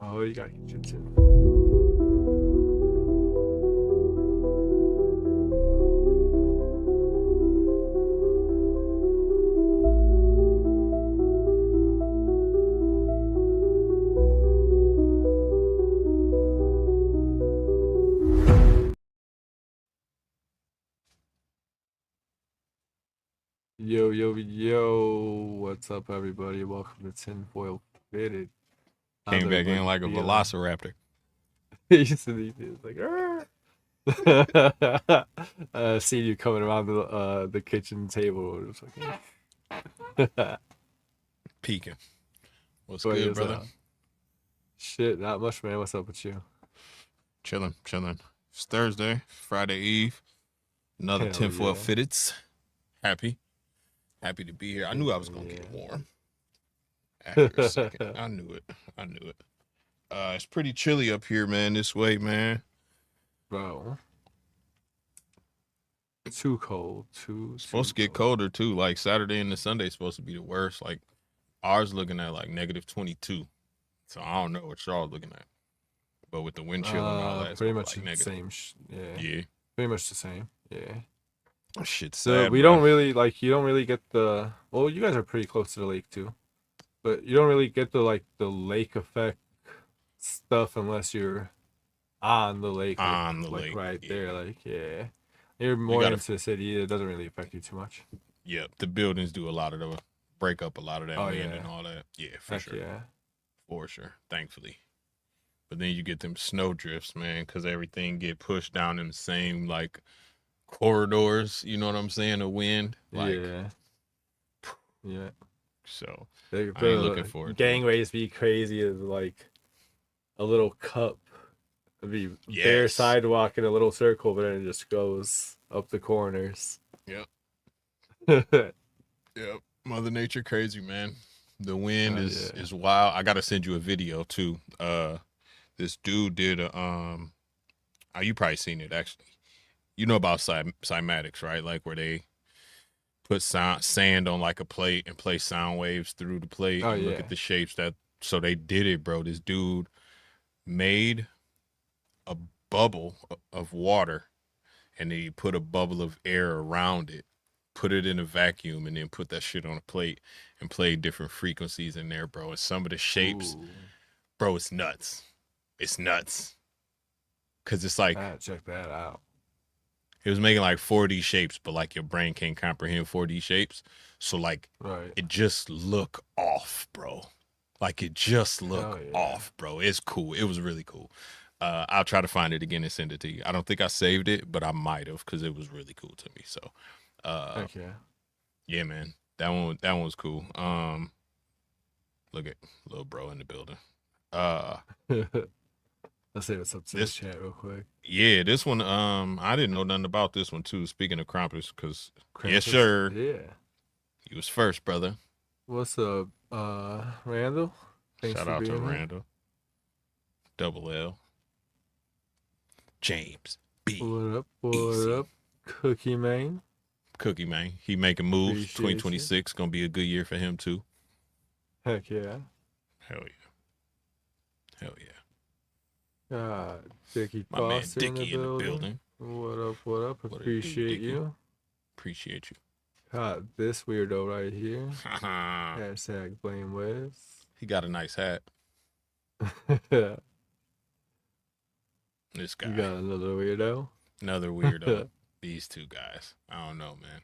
Oh, you gotta get your tin. Yo, what's up, everybody? Welcome to Tinfoil Fitted. How's Came back in everybody like a feeling? velociraptor. He's like, seeing you coming around the kitchen table. Just like, Peeking. What's What good, is brother? that? Shit, not much, man. What's up with you? Chilling. It's Thursday, Friday Eve. Another Hell Tinfoil yeah. Fitteds. Happy to be here. I knew I was gonna Yeah. get warm. After a second, I knew it. It's pretty chilly up here, man. This way, man. Bro. Too cold. It's supposed to get colder too. Like Saturday and the Sunday is supposed to be the worst. Like ours looking at like -22. So I don't know what y'all looking at. But with the wind chill and all that, it's pretty gonna be much like the negative. same. Yeah. Pretty much the same. Yeah. Shit's So sad, we bro. don't really you don't really get the, well, you guys are pretty close to the lake too, but you don't really get the lake effect stuff unless you're on the lake, On the lake, right yeah. there, yeah. You're more gotta- into the city, it doesn't really affect you too much. Yeah, the buildings do a lot of the break up a lot of that wind yeah. and all that. Yeah, for Heck sure. yeah. For sure. Thankfully. But then you get them snow drifts, man, because everything get pushed down in the same like corridors. You know what I'm saying? The wind. Yeah. So The I ain't looking forward to it. gangways be crazy as like a little cup. It'd be bare Yes. sidewalk in a little circle, but then it just goes up the corners. Yep. Mother Nature crazy, man. The wind is wild. I gotta send you a video too. This dude did a you probably seen it actually. You know about cymatics, right? Like where they put sand on like a plate and play sound waves through the plate and look at the shapes that. So they did it, bro. This dude made a bubble of water and then he put a bubble of air around it, put it in a vacuum, and then put that shit on a plate and played different frequencies in there, bro. And some of the shapes, bro, it's nuts. It's nuts. Cause it's like, check that out. It was making like 4D shapes, but like your brain can't comprehend 4D shapes. So like, it just look off, bro. Like it just look off, bro. It's cool. It was really cool. I'll try to find it again and send it to you. I don't think I saved it, but I might have because it was really cool to me. So, Heck yeah. Yeah, man. That one was cool. Look at little bro in the building. Let's say what's up to this chat real quick. Yeah, this one, I didn't know nothing about this one too. Speaking of Krampus, because yes, sir. Yeah. You was first, brother. What's up, Randall? Thanks Shout out to Randall. Double L. James B. What up? Cookie Man. He making moves. 2026 gonna be a good year for him too. Heck yeah. Hell yeah. Dickie My man Dickie in the building. What up? Appreciate you. Appreciate you. God, this weirdo right here. Hashtag blame Wes. He got a nice hat. This guy. You got another weirdo? Another weirdo. These two guys. I don't know, man.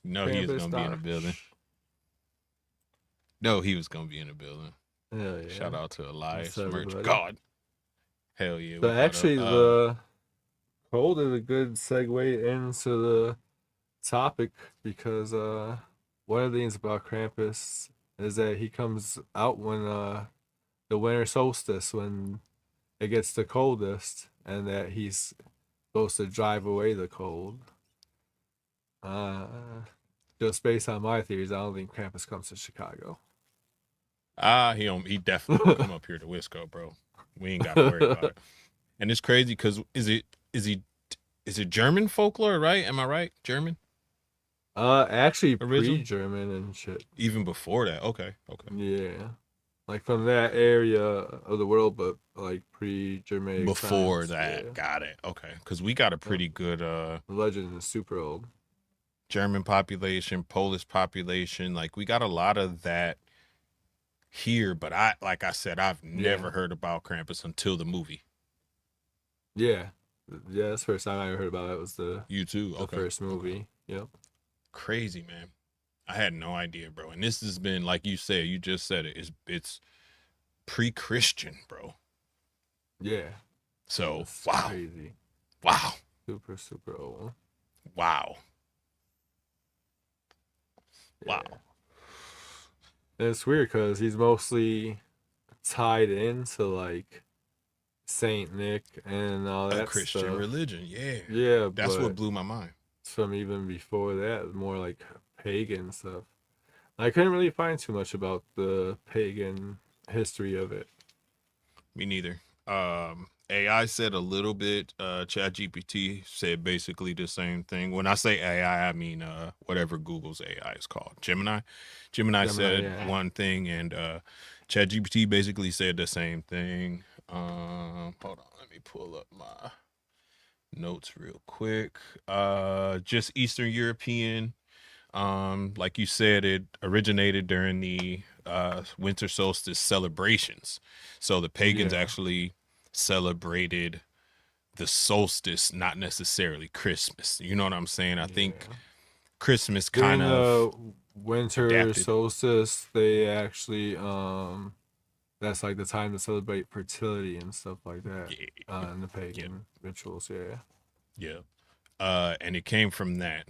No, he was gonna be in the building. No, he was gonna be in the building. Hell yeah. Shout out to Elias Merch. God. Hell yeah. But actually, the cold is a good segue into the topic because one of the things about Krampus is that he comes out when the winter solstice, when it gets the coldest, and that he's supposed to drive away the cold. Just based on my theories, I don't think Krampus comes to Chicago. He definitely won't come up here to WisCo, bro. We ain't got to worry about it. And it's crazy because is it German folklore, right? Am I right? German? Actually originally? pre-German and shit. Even before that. Okay. Yeah. Like from that area of the world, but like pre-Germanic Before times. Yeah. that, got it. Okay, because we got a Yep. pretty good The legend is super old. German population, Polish population. Like we got a lot of that here, but like I said, I've Yeah. never heard about Krampus until the movie. Yeah. Yeah, that's the first time I ever heard about it was You too? the Okay. first Okay. movie. Yep. Crazy, man. I had no idea, bro. And this has been, like you said, you just said it. It's pre-Christian, bro. Yeah. So That's wow, crazy. wow, Super, super old. wow, wow. Yeah. And it's weird because he's mostly tied into like Saint Nick and all A that Christian stuff. religion, yeah. Yeah, That's what but blew my mind. from even before that, more like pagan stuff. I couldn't really find too much about the pagan history of it. Me neither. AI said a little bit. ChatGPT said basically the same thing. When I say AI, I mean whatever Google's AI is called. Gemini. Gemini Gemini, said yeah. one thing, and ChatGPT basically said the same thing. Hold on, let me pull up my notes real quick. Just Eastern European. Like you said, it originated during the winter solstice celebrations. So the pagans Yeah. actually celebrated the solstice, not necessarily Christmas. You know what I'm saying? I think Yeah. Christmas kind During of the winter adapted. solstice, they actually that's like the time to celebrate fertility and stuff like that. Yeah, In the yeah, pagan rituals, yeah. yeah. And it came from that.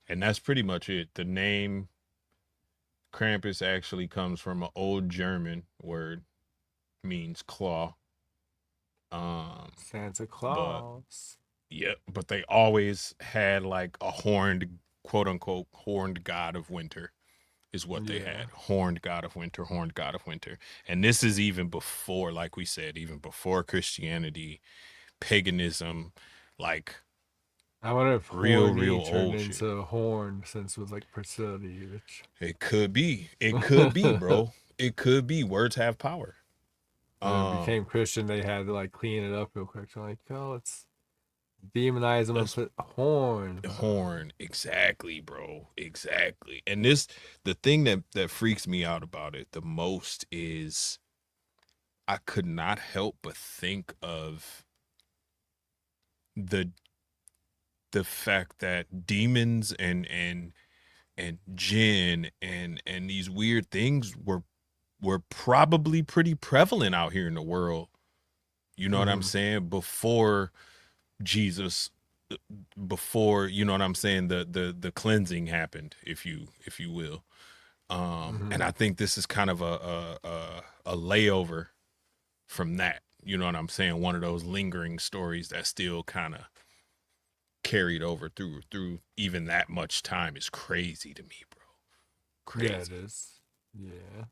And that's pretty much it. The name Krampus actually comes from an old German word, means claw. Santa But Claus. yeah, but they always had like a horned, quote unquote, horned god of winter is what they Yeah. had. Horned god of winter, horned god of winter. And this is even before, like we said, even before Christianity, paganism, like I wonder if real horny turned old shit. into horn since it was like fertility, which It could be. It could be, bro. It could be. Words have power. when it Um, became Christian, they had to like clean it up real quick. So like, oh, let's demonize them and let's put horns on them. horn, exactly, bro, exactly. And this, the thing that freaks me out about it the most is I could not help but think of the the fact that demons and jinn and these weird things were probably pretty prevalent out here in the world. You know what I'm Mm-hmm. saying? Before Jesus, before, you know what I'm saying, the cleansing happened, if you will. And Mm-hmm. I think this is kind of a layover from that. You know what I'm saying? One of those lingering stories that still kind of carried over through even that much time is crazy to me, bro. Yeah, it Crazy. is. Yeah.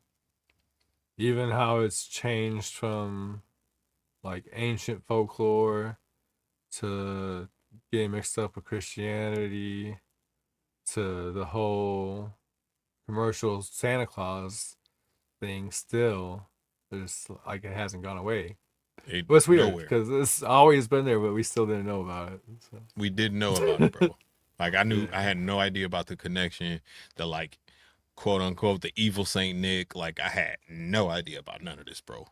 Even how it's changed from like ancient folklore to getting mixed up with Christianity to the whole commercial Santa Claus thing still. There's like it hasn't gone away. It But it's weird nowhere. because it's always been there, but we still didn't know about it. We didn't know about it, So. bro. Like I knew, I Yeah. had no idea about the connection, the like quote unquote the evil Saint Nick. Like I had no idea about none of this, bro.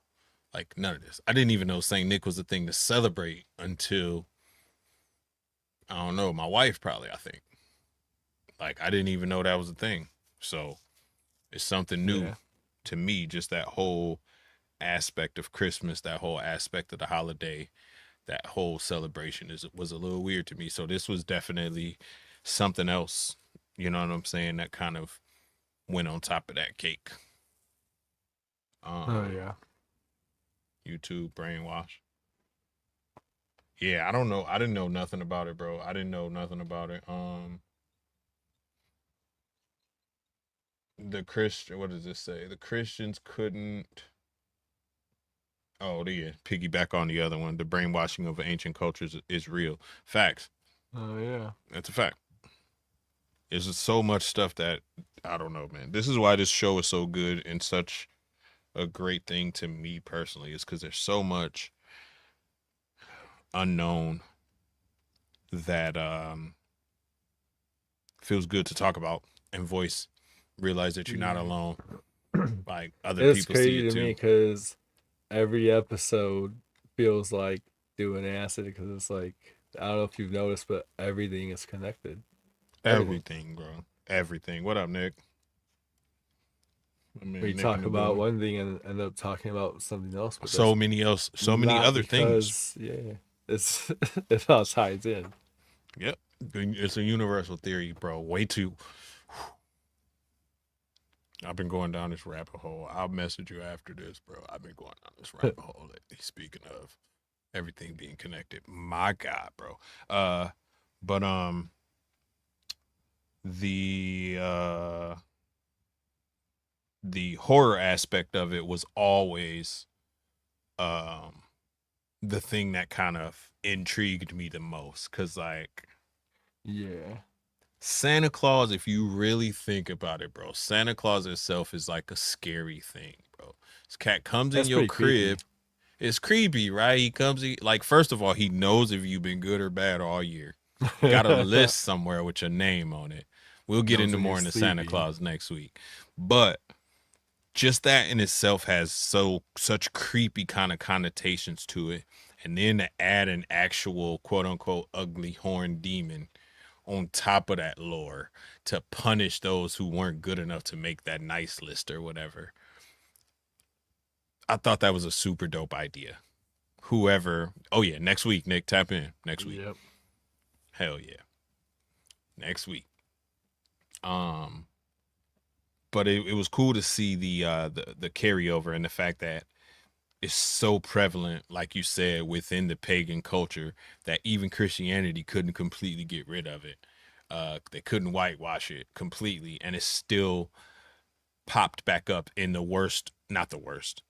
Like none of this. I didn't even know Saint Nick was a thing to celebrate until I don't know, my wife probably, I think. Like I didn't even know that was a thing. So it's something new Yeah. to me, just that whole aspect of Christmas, that whole aspect of the holiday, that whole celebration was a little weird to me. So this was definitely something else, you know what I'm saying, that kind of went on top of that cake. Oh Um yeah. YouTube brainwash. Yeah, I don't know. I didn't know nothing about it, bro. I didn't know nothing about it. The Christian, what does this say? The Christians couldn't. Oh, yeah, piggyback on the other one. The brainwashing of ancient cultures is real. Facts. Oh yeah. That's a fact. There's just so much stuff that I don't know, man. This is why this show is so good and such a great thing to me personally, is because there's so much unknown that feels good to talk about and voice. Realize that you're not alone. Like other It's people see crazy it to me too. because every episode feels like doing acid because it's like, I don't know if you've noticed, but everything is connected. Everything, bro. Everything. What up, Nick? I mean, We Nick in talk the about building. one thing and end up talking about something else. But So that's many not other things. because, it's it all ties in. Yep. It's a universal theory, bro. Way too. I've been going down this rabbit hole. I'll message you after this, bro. I've been going down this rabbit hole lately. Speaking of everything being connected, my God, bro. But the the horror aspect of it was always um the thing that kind of intrigued me the most, because like Yeah. Santa Claus, if you really think about it, bro, Santa Claus itself is like a scary thing, bro. This cat comes in That's your pretty crib. creepy. It's creepy, right? Like, first of all, he knows if you've been good or bad all year. He got a list somewhere with your name on it. We'll get Knows into when you're more into Santa sleepy. Claus next week. But just that in itself has such creepy kind of connotations to it. And then to add an actual quote unquote ugly horned demon on top of that lore to punish those who weren't good enough to make that nice list or whatever. I thought that was a super dope idea. Whoever, oh yeah, next week, Nick, tap in next week. Yep. Hell yeah, next week. Um, but it was cool to see the carryover and the fact that it's so prevalent, like you said, within the pagan culture that even Christianity couldn't completely get rid of it. They couldn't whitewash it completely, and it still popped back up in the worst, not the worst,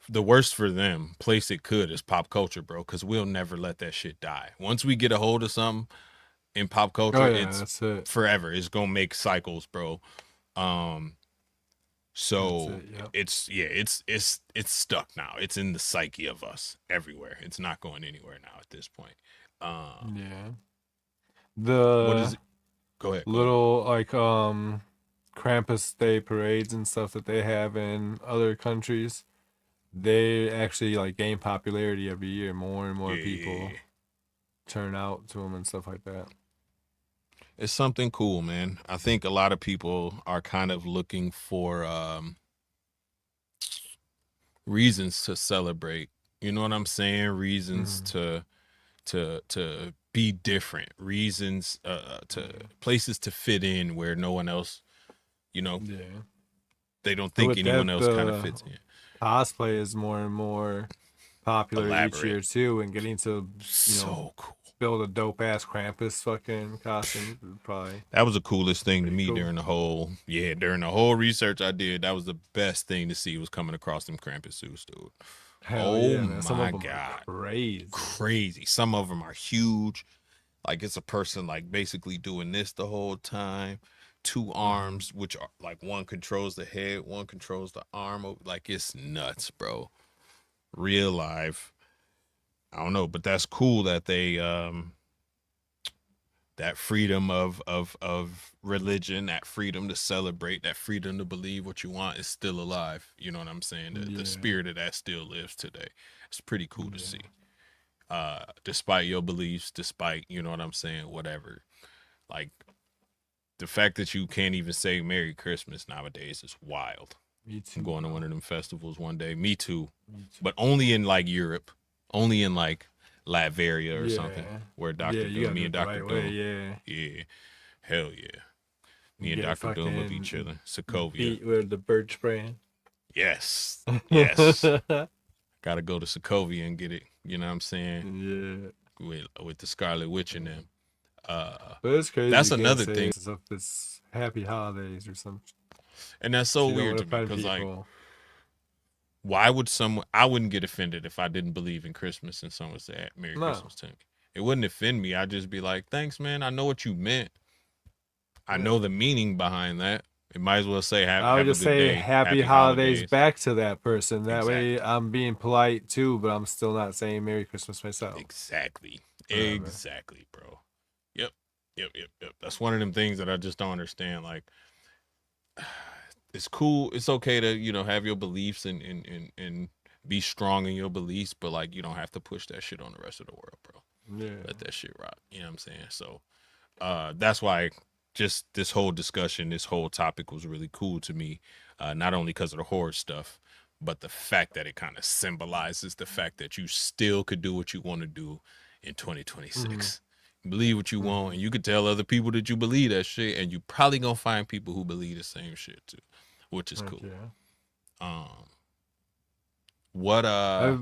the worst for them place it could is pop culture, bro, because we'll never let that shit die. Once we get a hold of something in pop Oh culture, yeah, it's that's it. forever. It's gonna make cycles, bro. Um, That's so it. Yep. it's stuck now. It's in the psyche of us everywhere. It's not going anywhere now at this point. Yeah. What The is it? Go ahead. Go ahead. little like Krampus Day parades and stuff that they have in other countries, they actually like gain popularity every year. More and more people Yeah. turn out to them and stuff like that. It's something cool, man. I think a lot of people are kind of looking for reasons to celebrate. You know what I'm saying? Reasons Mm-hmm. to be different. Reasons to Yeah. places to fit in where no one else, you know, Yeah. they don't And think with anyone that, else kind of the fits in. cosplay is more and more popular each Elaborate. year too, and getting to, So cool. build a dope ass Krampus fucking costume would probably That was the coolest thing to pretty me cool. during the whole research I did. That was the best thing to see was coming across them Krampus suits, dude. Hell Oh yeah, man. Some of my them are God. crazy. Crazy. Some of them are huge. Like it's a person like basically doing this the whole time. Two Mm-hmm. arms, which are like one controls the head, one controls the arm. Like it's nuts, bro. Real life. I don't know, but that's cool that they that freedom of religion, that freedom to celebrate, that freedom to believe what you want is still alive. You know what I'm saying? The Yeah. spirit of that still lives today. It's pretty cool to Yeah. see. Despite your beliefs, despite, you know what I'm saying, whatever. Like the fact that you can't even say Merry Christmas nowadays is wild. Me I'm too, going to bro. one of them festivals one day. Me too. Me too. But only in like Europe. Only in like Latveria or something. Yeah. Where Yeah, Dr. you Doom, gotta me do and it the Dr. right way, Doom. yeah. Yeah. Hell yeah. Me And and get Dr. Doom will be fucking chilling. Sokovia. beat with the birch brand. Yes. Yes. Gotta go to Sokovia and get it. You know what I'm saying? Yeah. With the Scarlet Witch in them. But it's crazy That's you can't another say thing. stuff that's happy holidays or something. And that's so You don't weird want to to me offend because like people. why would someone I wouldn't get offended if I didn't believe in Christmas and someone said Merry No. Christmas to me. It wouldn't offend me. I'd just be like, thanks, man. I know what you meant. I know the meaning behind that. It might as well say I would have a just good say day, happy holidays holidays. back to that person. That Exactly. way I'm being polite too, but I'm still not saying Merry Christmas myself. Exactly. Whatever. Exactly, bro. Yep. Yep. That's one of them things that I just don't understand. Like, it's cool. It's okay to, have your beliefs and be strong in your beliefs, but like you don't have to push that shit on the rest of the world, bro. Yeah. Let that shit rock. You know what I'm saying? So that's why just this whole discussion, this whole topic was really cool to me. Not only because of the horror stuff, but the fact that it kind of symbolizes the fact that you still could do what you want to do in 2026. Believe what you want, and you could tell other people that you believe that shit, and you probably gonna find people who believe the same shit too, which is cool. Yeah. What I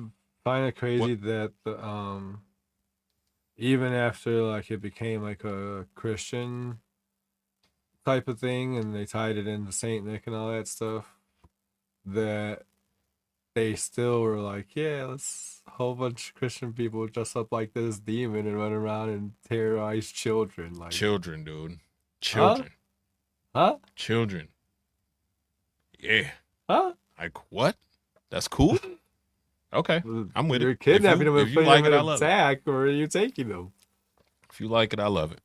find it crazy what that even after like it became like a Christian type of thing and they tied it into Saint Nick and all that stuff, that they still were like, yeah, let's a whole bunch of Christian people dress up like this demon and run around and terrorize children. Like, children, dude, huh? children, Huh? children, yeah, Huh? like what? That's cool. Okay, I'm with You're it. kidnapping them and If you putting like them it, I in a love it. sack, or are you taking them? If you like it, I love it.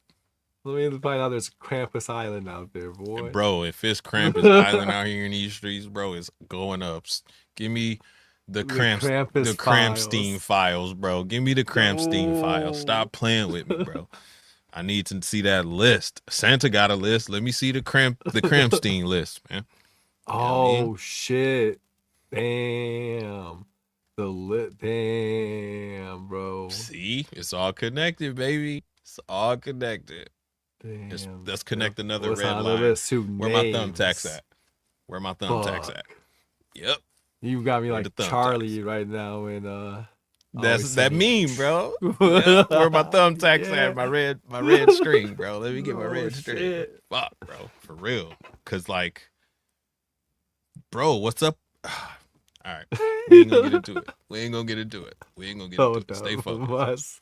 Let me find out there's Krampus Island out there, boy. Bro, if it's Krampus Island out here in these streets, bro, it's going up. Give me the Krampus Krampstein files. files, bro. Give me the Krampstein files. Stop playing with me, bro. I need to see that list. Santa got a list. Let me see the Krampstein list, man. Oh, you know what I mean? Shit. Damn. Damn, bro. See, it's all connected, baby. It's all connected. Damn. Let's connect another What's red on line. the list? Where my thumbtacks at? Where my thumbtacks Fuck. at? Yep. You got me like Charlie right now in That's that meme, bro. Yep. Where my thumbtacks at? My red string, bro. Let me get my red string. Fuck, bro. For real. Cause like, bro, what's up? All right. We ain't gonna get into it. We ain't gonna get into it. Stay focused.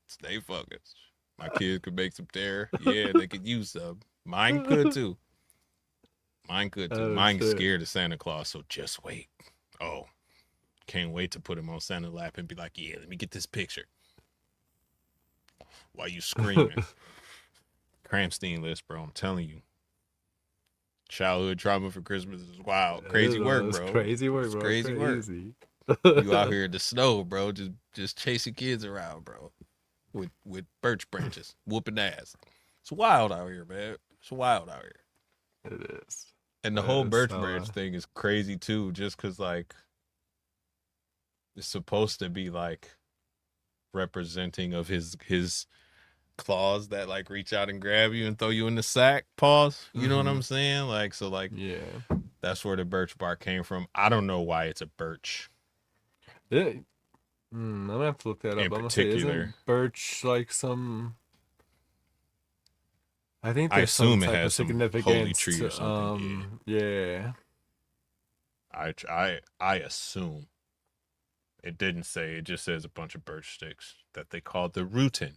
Stay focused. My kids could make some terror. Yeah, they could use some. Mine could too. Mine's scared of Santa Claus, so just wait. Oh, can't wait to put him on Santa's lap and be like, yeah, let me get this picture. While you screaming. Krampstein list, bro. I'm telling you. Childhood trauma for Christmas is wild. Crazy work, bro. Crazy work, bro. Crazy work. You out here in the snow, bro, just chasing kids around, bro. With birch branches, whooping ass. It's wild out here, man. It's wild out here. It is. And the whole birch branch thing is crazy too, just because like it's supposed to be like representing of his claws that like reach out and grab you and throw you in the sack. Pause. You know what I'm saying? Like so, like yeah, that's where the birch bark came from. I don't know why it's a birch. Yeah. I'm gonna have to look that up. In particular, isn't birch like some? I think I there's assume some it type has of some significance. holy tree or something. Yeah. I assume. It didn't say. It just says a bunch of birch sticks that they called the rutin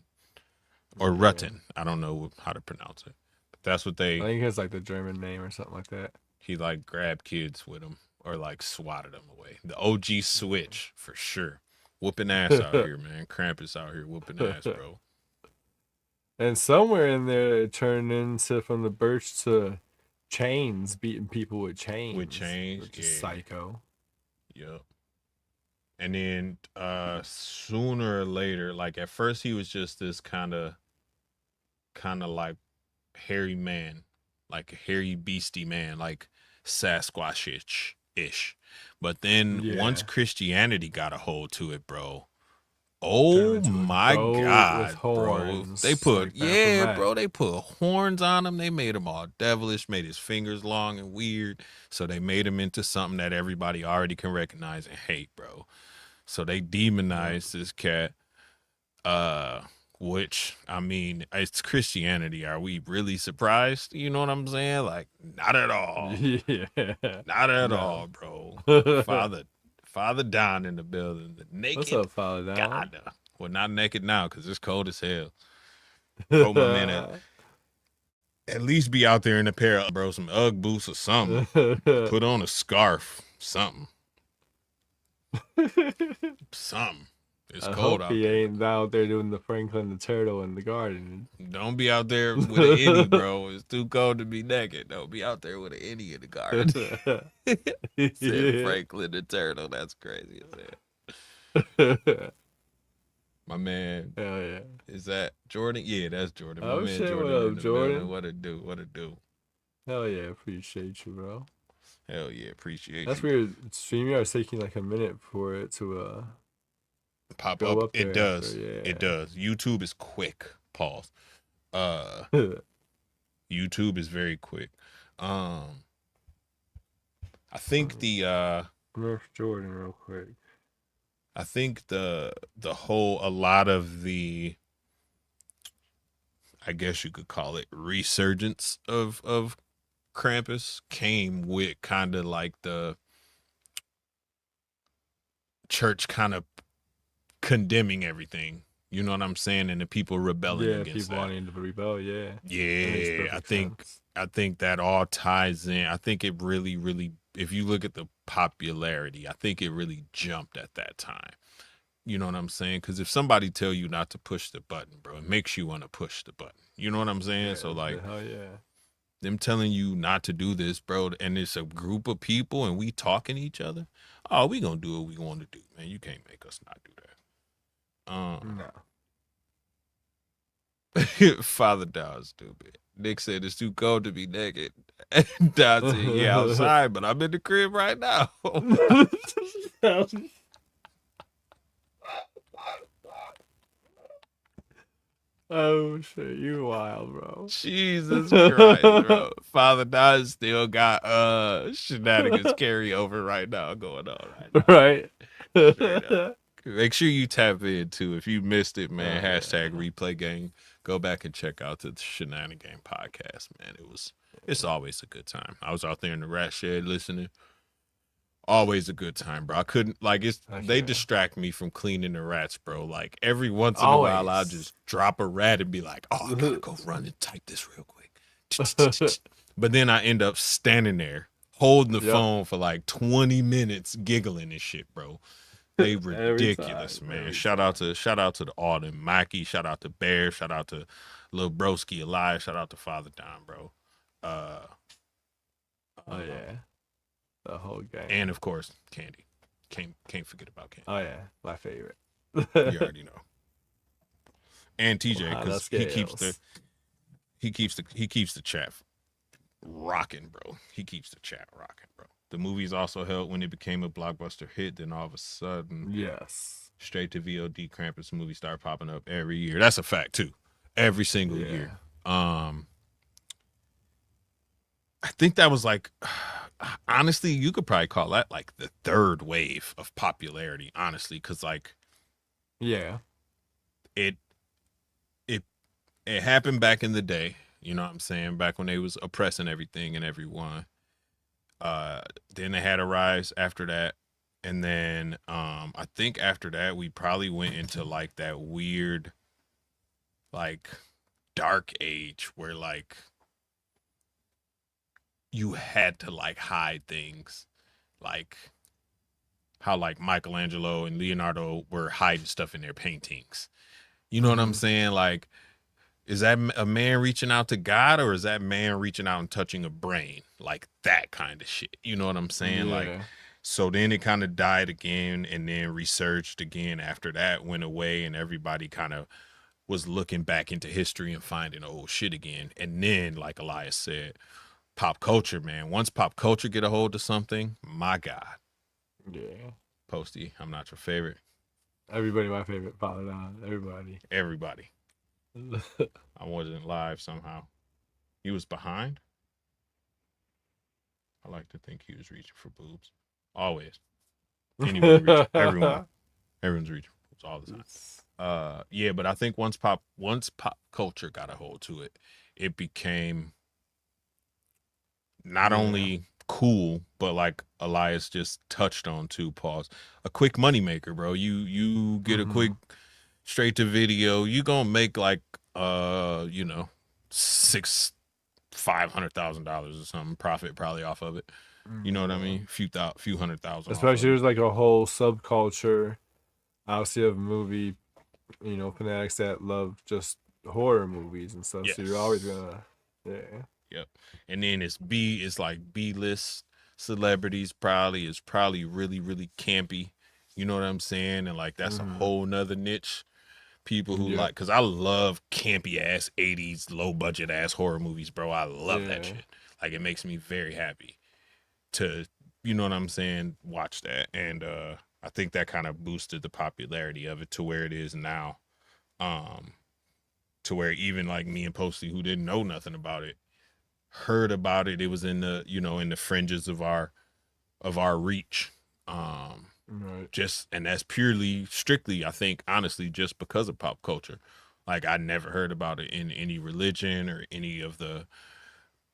or rutten. I don't know how to pronounce it, but that's what they. I think it's like the German name or something like that. He like grabbed kids with him or like swatted them away. The OG switch for sure. Whooping ass out here, man. Krampus out here whooping ass, bro. And somewhere in there, it turned into from the birch to chains, beating people with chains. With chains, which is psycho. Yep. And then sooner or later, like at first he was just this kind of like hairy man, like a hairy beastie man, like Sasquatch-ish. But then once Christianity got a hold to it, bro, oh my God, bro. They put, they put horns on him. They made him all devilish, made his fingers long and weird. So they made him into something that everybody already can recognize and hate, bro. So they demonized this cat, which, I mean, it's Christianity. Are we really surprised? You know what I'm saying? Like, not at all. Yeah. Not at all, bro. Father Don in the building. The naked. What's up, Father Don? God. Well, not naked now because it's cold as hell. Bro, my man At least be out there in a pair of, bro, some Ugg boots or something. Put on a scarf, something. Something. It's I cold hope out he there. ain't out there doing the Franklin the Turtle in the garden. Don't be out there with an innie, bro. It's too cold to be naked. Don't be out there with an innie in the garden. Said Franklin the Turtle. That's crazy as hell. My man. Hell yeah. Is that Jordan? Yeah, that's Jordan. My Oh man shit, Jordan what in up, the Jordan? building. What it do? What it do? Hell yeah, appreciate you, bro. Hell yeah, appreciate That's you. weird. StreamYard's taking like a minute for it to Pop go up. It does. After, yeah. It does. YouTube is quick. Pause. YouTube is very quick. I think the Nerf Jordan real quick. I think a lot of the, I guess you could call it, resurgence of Krampus came with kind of like the church kind of condemning everything. You know what I'm saying? And the people rebelling against people wanting to rebel, yeah. Yeah, I think that all ties in. I think it really, really, if you look at the popularity, I think it really jumped at that time. You know what I'm saying? Because if somebody tell you not to push the button, bro, it makes you want to push the button. You know what I'm saying? Yeah, so like, hell yeah. Them telling you not to do this, bro, and it's a group of people and we talking to each other. Oh, we gonna do what we want to do, man. You can't make us not do that. No. Father Dow is stupid. Nick said it's too cold to be naked. And Dow said, yeah, outside, but I'm in the crib right now. Oh shit, you wild, bro. Jesus Christ, bro. Father Dow still got shenanigans carryover right now going on right now. Right. Make sure you tap in too. If you missed it, man, hashtag replay gang. Go back and check out the Shenanigan podcast, man. It's always a good time. I was out there in the rat shed listening. Always a good time, bro. I couldn't they distract me from cleaning the rats, bro. Like every once in a while I'll just drop a rat and be like, oh, I gotta go run and type this real quick. But then I end up standing there holding the phone for like 20 minutes giggling and shit, bro. They ridiculous, man. Shout out to the Alden, Mikey. Shout out to Bear. Shout out to Lil Broski Alive. Shout out to Father Don, bro. Oh yeah, the whole gang. And of course, Candy. Can't forget about Candy. Oh yeah, my favorite. You already know. And TJ, because he keeps the chat rocking, bro. He keeps the chat rocking, bro. The movies also helped when it became a blockbuster hit. Then all of a sudden, yes, straight to VOD Krampus movie started popping up every year. That's a fact too. Every single year. I think that was like, honestly, you could probably call that like the third wave of popularity. Honestly, because like, it happened back in the day. You know what I'm saying? Back when they was oppressing everything and everyone. Then they had a rise after that. And then I think after that we probably went into like that weird like dark age where like you had to like hide things, like how like Michelangelo and Leonardo were hiding stuff in their paintings. You know what I'm saying? Like, is that a man reaching out to God, or is that man reaching out and touching a brain? Like that kind of shit. You know what I'm saying? Like, so then it kind of died again and then resurged again after that went away, and everybody kind of was looking back into history and finding old shit again. And then, like Elias said, pop culture, man. Once pop culture get a hold of something, my God. Yeah. Posty, I'm not your favorite. Everybody my favorite. Follow down. Everybody. I wasn't live somehow. He was behind. I like to think he was reaching for boobs. Always. Anyway, everyone's reaching for boobs all the time. Yeah, but I think once pop culture got a hold to it, it became not only cool, but like Elias just touched on too, pause, a quick money maker, bro. You get a quick straight to video, you gonna make like $6 $500,000 or something profit probably off of it. You know what I mean? Few hundred thousand. Especially there's like a whole subculture, obviously, of movie, fanatics that love just horror movies and stuff. Yes. So you're always gonna, Yep. And then it's like B-list celebrities is probably really, really campy. You know what I'm saying? And like that's a whole nother niche. People who like, because I love campy ass 80s low budget ass horror movies, bro. I love that shit. Like it makes me very happy to, you know what I'm saying, watch that. And I think that kind of boosted the popularity of it to where it is now. To where even like me and Posty, who didn't know nothing about it, heard about it. It was in the, in the fringes of our reach. Right. And that's purely strictly, I think, honestly, just because of pop culture. Like I never heard about it in any religion or any of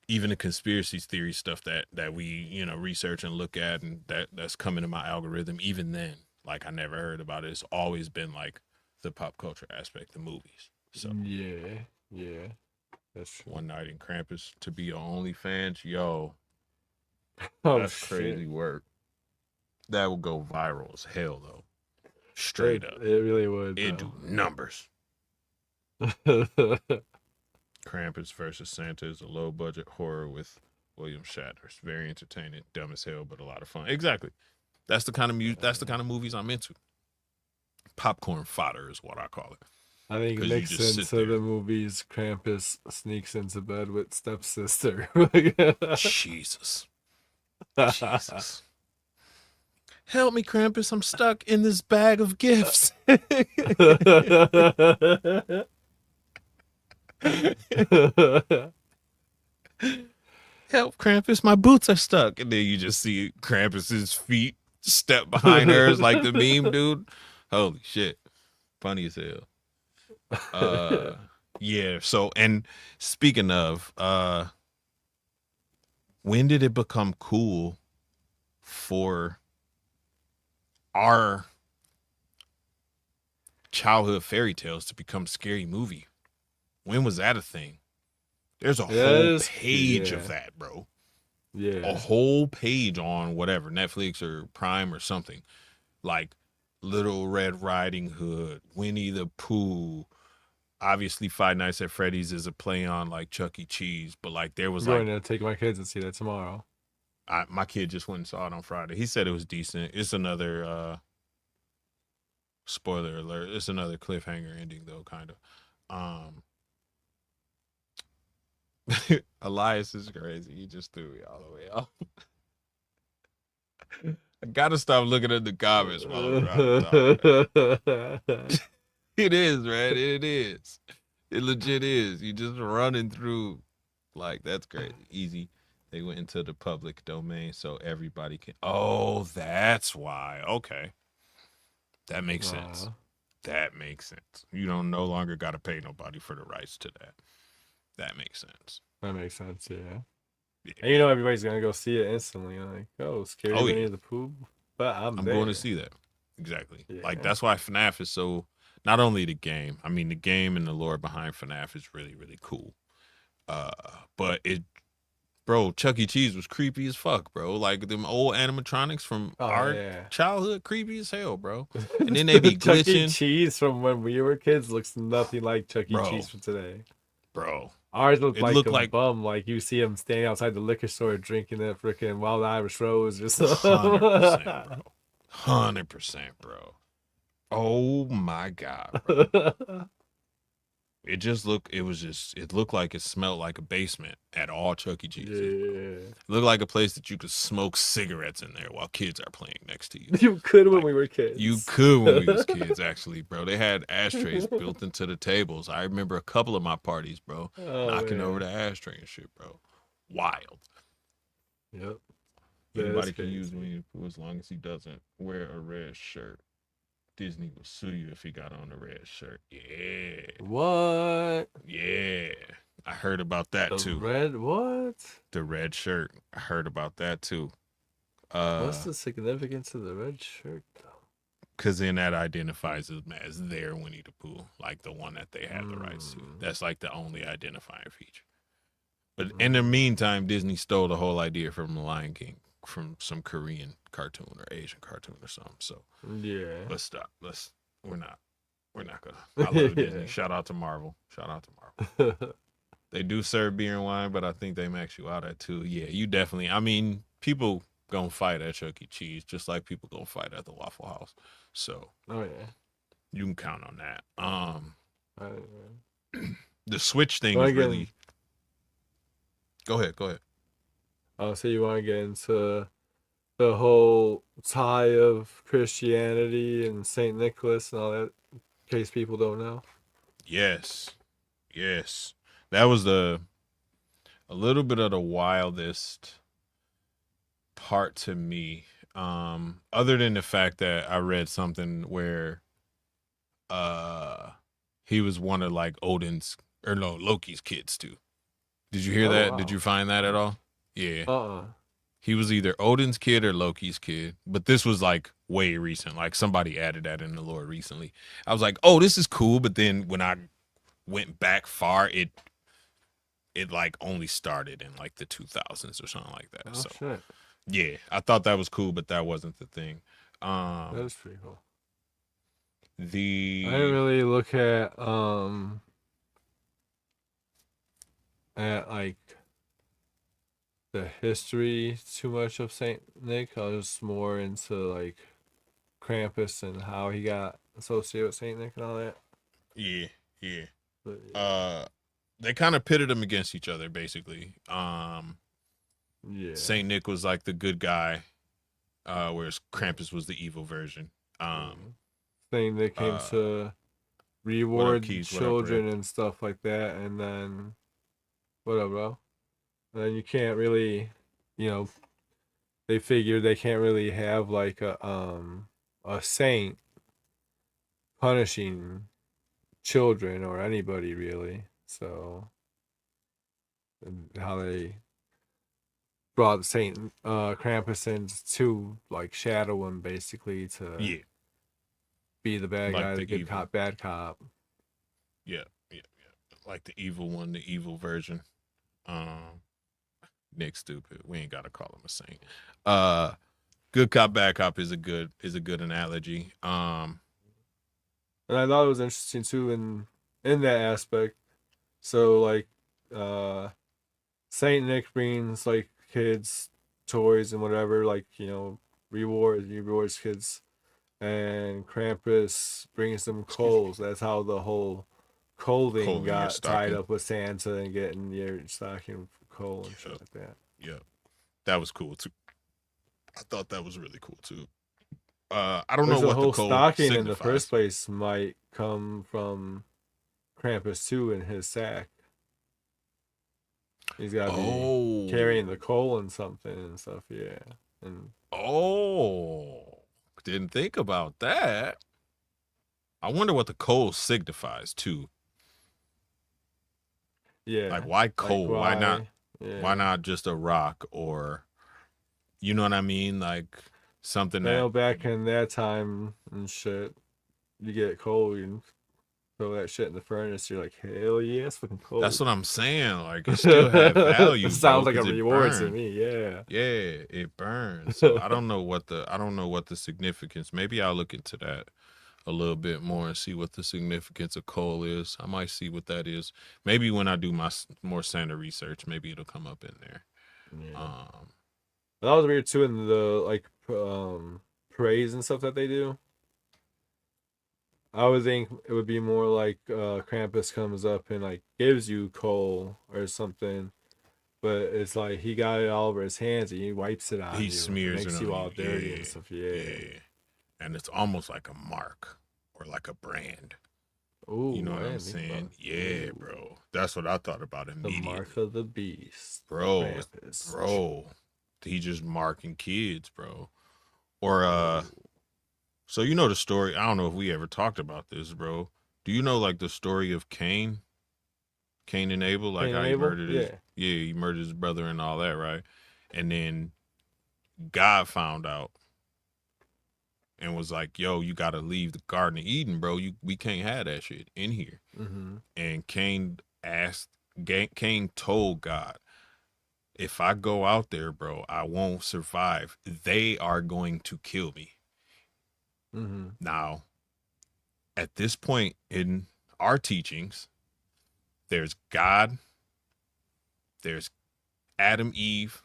even the conspiracy theory stuff that we, research and look at, and that's coming to my algorithm. Even then, like I never heard about it. It's always been like the pop culture aspect, the movies. So yeah, that's true. One night in Krampus to be on OnlyFans, yo, that's crazy work. That would go viral as hell, though. Straight up. It really would. It'd do numbers. Krampus versus Santa is a low-budget horror with William Shatner. It's very entertaining, dumb as hell, but a lot of fun. Exactly. That's the kind of That's the kind of movies I'm into. Popcorn fodder is what I call it. I think mixed into the movies, Krampus sneaks into bed with stepsister. Jesus. Help me, Krampus. I'm stuck in this bag of gifts. Help, Krampus. My boots are stuck. And then you just see Krampus's feet step behind hers like the meme, dude. Holy shit. Funny as hell. Yeah. So, and speaking of, when did it become cool for our childhood fairy tales to become scary movie? When was that a thing? There's a whole page of that, bro. Yeah. A whole page on whatever, Netflix or Prime or something. Like Little Red Riding Hood, Winnie the Pooh. Obviously, Five Nights at Freddy's is a play on like Chuck E. Cheese, but like there was I'm going to take my kids and see that tomorrow. My kid just went and saw it on Friday. He said it was decent. It's another spoiler alert. It's another cliffhanger ending though, kind of. Elias is crazy. He just threw me all the way off. I gotta stop looking at the comments while I'm trying to talk. It is, man. It is. It legit is. You just running through, like, that's crazy. Easy. They went into the public domain so everybody can. Oh, that's why. Okay. That makes sense. That makes sense. You don't no longer got to pay nobody for the rights to that. That makes sense. That makes sense, yeah. And you know everybody's going to go see it instantly. Like, Scary Winnie the Pooh. But I'm going to see that. Exactly. Yeah. Like, that's why FNAF is so, not only the game. I mean, the game and the lore behind FNAF is really, really cool. But bro, Chuck E. Cheese was creepy as fuck, bro. Like them old animatronics from our childhood, creepy as hell, bro. And then they be glitching. Chuck E. Cheese from when we were kids looks nothing like Chuck E. Cheese from today. Bro. Ours looked like a bum. Like you see him standing outside the liquor store drinking that freaking Wild Irish Rose. Just 100%, bro. 100%, bro. Oh my God, bro. It looked like it smelled like a basement at all Chuck E. Cheese. Yeah. It looked like a place that you could smoke cigarettes in there while kids are playing next to you. You could when we were kids. You could when we was kids, actually, bro. They had ashtrays built into the tables. I remember a couple of my parties, bro, knocking over the ashtray and shit, bro. Wild. Yep. Anybody can use Winnie the Pooh as long as he doesn't wear a red shirt. Disney will sue you if he got on a red shirt. Yeah. What? Yeah. I heard about that too. Red what? The red shirt. I heard about that too. What's the significance of the red shirt though? Because then that identifies them as their Winnie the Pooh, like the one that they have the rights to. That's like the only identifying feature. But in the meantime, Disney stole the whole idea from The Lion King, from some Korean cartoon or Asian cartoon or something. So yeah, let's stop. We're not gonna. I love Disney. Shout out to Marvel. They do serve beer and wine, but I think they max you out at 2. Yeah, you definitely. I mean, people gonna fight at Chuck E. Cheese just like people gonna fight at the Waffle House. So oh yeah, you can count on that. yeah. The Switch thing is really. Go ahead. Oh, so you want to get into the whole tie of Christianity and Saint Nicholas and all that, in case people don't know? Yes. That was a little bit of the wildest part to me. Other than the fact that I read something where he was one of like Loki's kids too. Did you hear that? Wow. Did you find that at all? Yeah. He was either Odin's kid or Loki's kid, but this was like way recent. Like somebody added that in the lore recently. I was like, oh, this is cool. But then when I went back far, it like only started in like the 2000s or something like that. Oh, shit. Yeah, I thought that was cool, but that wasn't the thing. That was pretty cool. I didn't really look at like the history too much of Saint Nick. I was just more into like Krampus and how he got associated with Saint Nick and all that. Yeah. But, they kind of pitted them against each other, basically. Saint Nick was like the good guy, whereas Krampus was the evil version. Saint Nick came to reward children and stuff like that, and then whatever. And then you can't really, they figured they can't really have like a saint punishing children or anybody really. So how they brought Saint Krampus in to like shadow him basically to be the bad like guy, the good cop, bad cop. Yeah. Like the evil one, the evil version. Nick stupid. We ain't gotta call him a saint. Good cop, bad cop is a good analogy. And I thought it was interesting too in that aspect. So like Saint Nick brings like kids toys and whatever, like rewards kids, and Krampus brings them coals. That's how the whole coal thing got tied up with Santa and getting your stocking coal and shit like that. Yeah, that was cool too. I thought that was really cool too. I don't know what the whole stocking signifies. In the first place might come from Krampus too in his sack. He's got to be carrying the coal and something and stuff, yeah. And didn't think about that. I wonder what the coal signifies too. Yeah. Like why coal? Like why not? Yeah. Why not just a rock or, you know what I mean? Like something back in that time and shit, you get coal, you throw that shit in the furnace, you're like, hell yeah, it's fucking cold. That's what I'm saying. Like it still had value. It sounds like a reward to me. Yeah. Yeah, it burns. So I don't know what the significance. Maybe I'll look into that a little bit more and see what the significance of coal is. I might see what that is. Maybe when I do my more Santa research, maybe it'll come up in there. Yeah. That was weird too in the like parades and stuff that they do. I would think it would be more like Krampus comes up and like gives you coal or something, but it's like he got it all over his hands and he wipes it on you. He smears it, makes you all dirty and stuff. Yeah, and it's almost like a mark or like a brand. Ooh, you know what I'm saying? Yeah, bro. That's what I thought about immediately. The mark of the beast, bro. Bro, he just marking kids, bro. Or so you know the story. I don't know if we ever talked about this, bro. Do you know like the story of Cain? Cain and Abel, like how he murdered he murdered his brother and all that, right? And then God found out and was like, yo, you gotta leave the Garden of Eden, bro. We can't have that shit in here. Mm-hmm. And Cain told God, if I go out there, bro, I won't survive. They are going to kill me. Mm-hmm. Now, at this point in our teachings, there's God, there's Adam, Eve,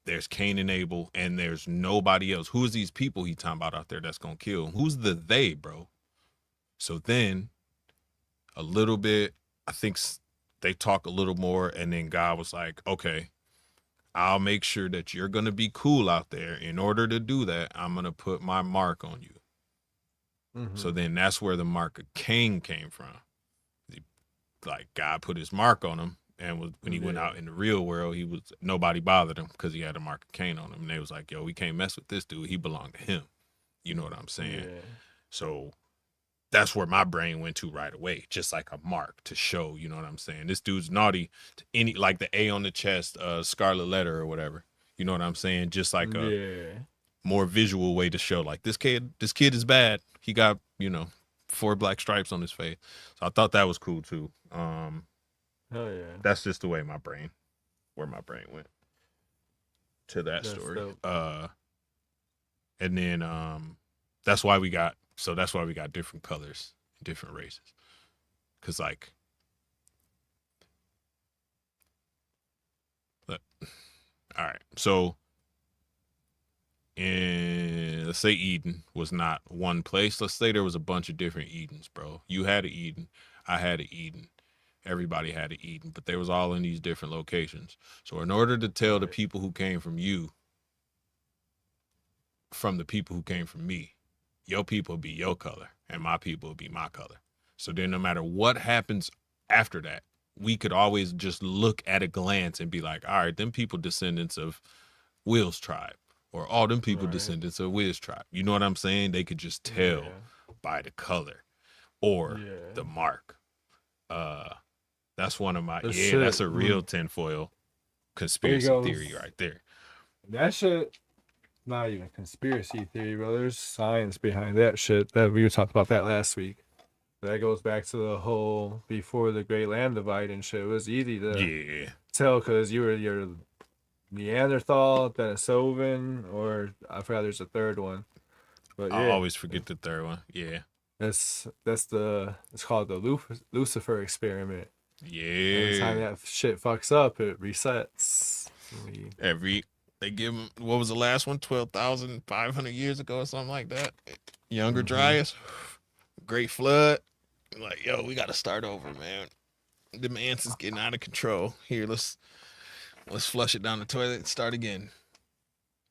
there's Cain and Abel, and there's nobody else. Who's these people he talking about out there that's gonna kill him? Who's the they, bro? So then, a little bit, I think they talk a little more, and then God was like, okay, I'll make sure that you're gonna be cool out there. In order to do that, I'm gonna put my mark on you. Mm-hmm. So then that's where the mark of Cain came from. Like God put his mark on him, and when he went out in the real world, nobody bothered him because he had a mark of Cain on him, and they was like, "Yo, we can't mess with this dude. He belonged to him." You know what I'm saying? Yeah. So that's where my brain went to right away, just like a mark to show. You know what I'm saying? This dude's naughty to any, like the A on the chest, scarlet letter or whatever. You know what I'm saying? Just like a more visual way to show, like this kid is bad. He got 4 black stripes on his face. So I thought that was cool too. Hell yeah. That's just the way my brain went to that story. Dope. And then that's why we got different colors, different races. Cause like, all right, so let's say Eden was not one place. Let's say there was a bunch of different Edens, bro. You had an Eden, I had an Eden, everybody had an Eden, but they was all in these different locations. So in order to tell the people who came from you from the people who came from me, your people be your color and my people will be my color. So then no matter what happens after that, we could always just look at a glance and be like, all right, them people descendants of Will's tribe, or all them people descendants of Will's tribe. You know what I'm saying? They could just tell by the color or the mark. That's one of my that's a real tinfoil conspiracy theory right there. That shit, not even conspiracy theory, bro. There's science behind that shit. That we talked about that last week. That goes back to the whole before the Great Land Divide and shit. It was easy to tell because your Neanderthal, Denisovan, or I forgot there's a third one. But I always forget the third one. Yeah. It's called the Lucifer experiment. Yeah. Every time that shit fucks up, it resets. They give them, what was the last one? 12,500 years ago or something like that. Younger Dryas, Great Flood. Like, yo, we got to start over, man. The ants is getting out of control. Here, let's flush it down the toilet and start again.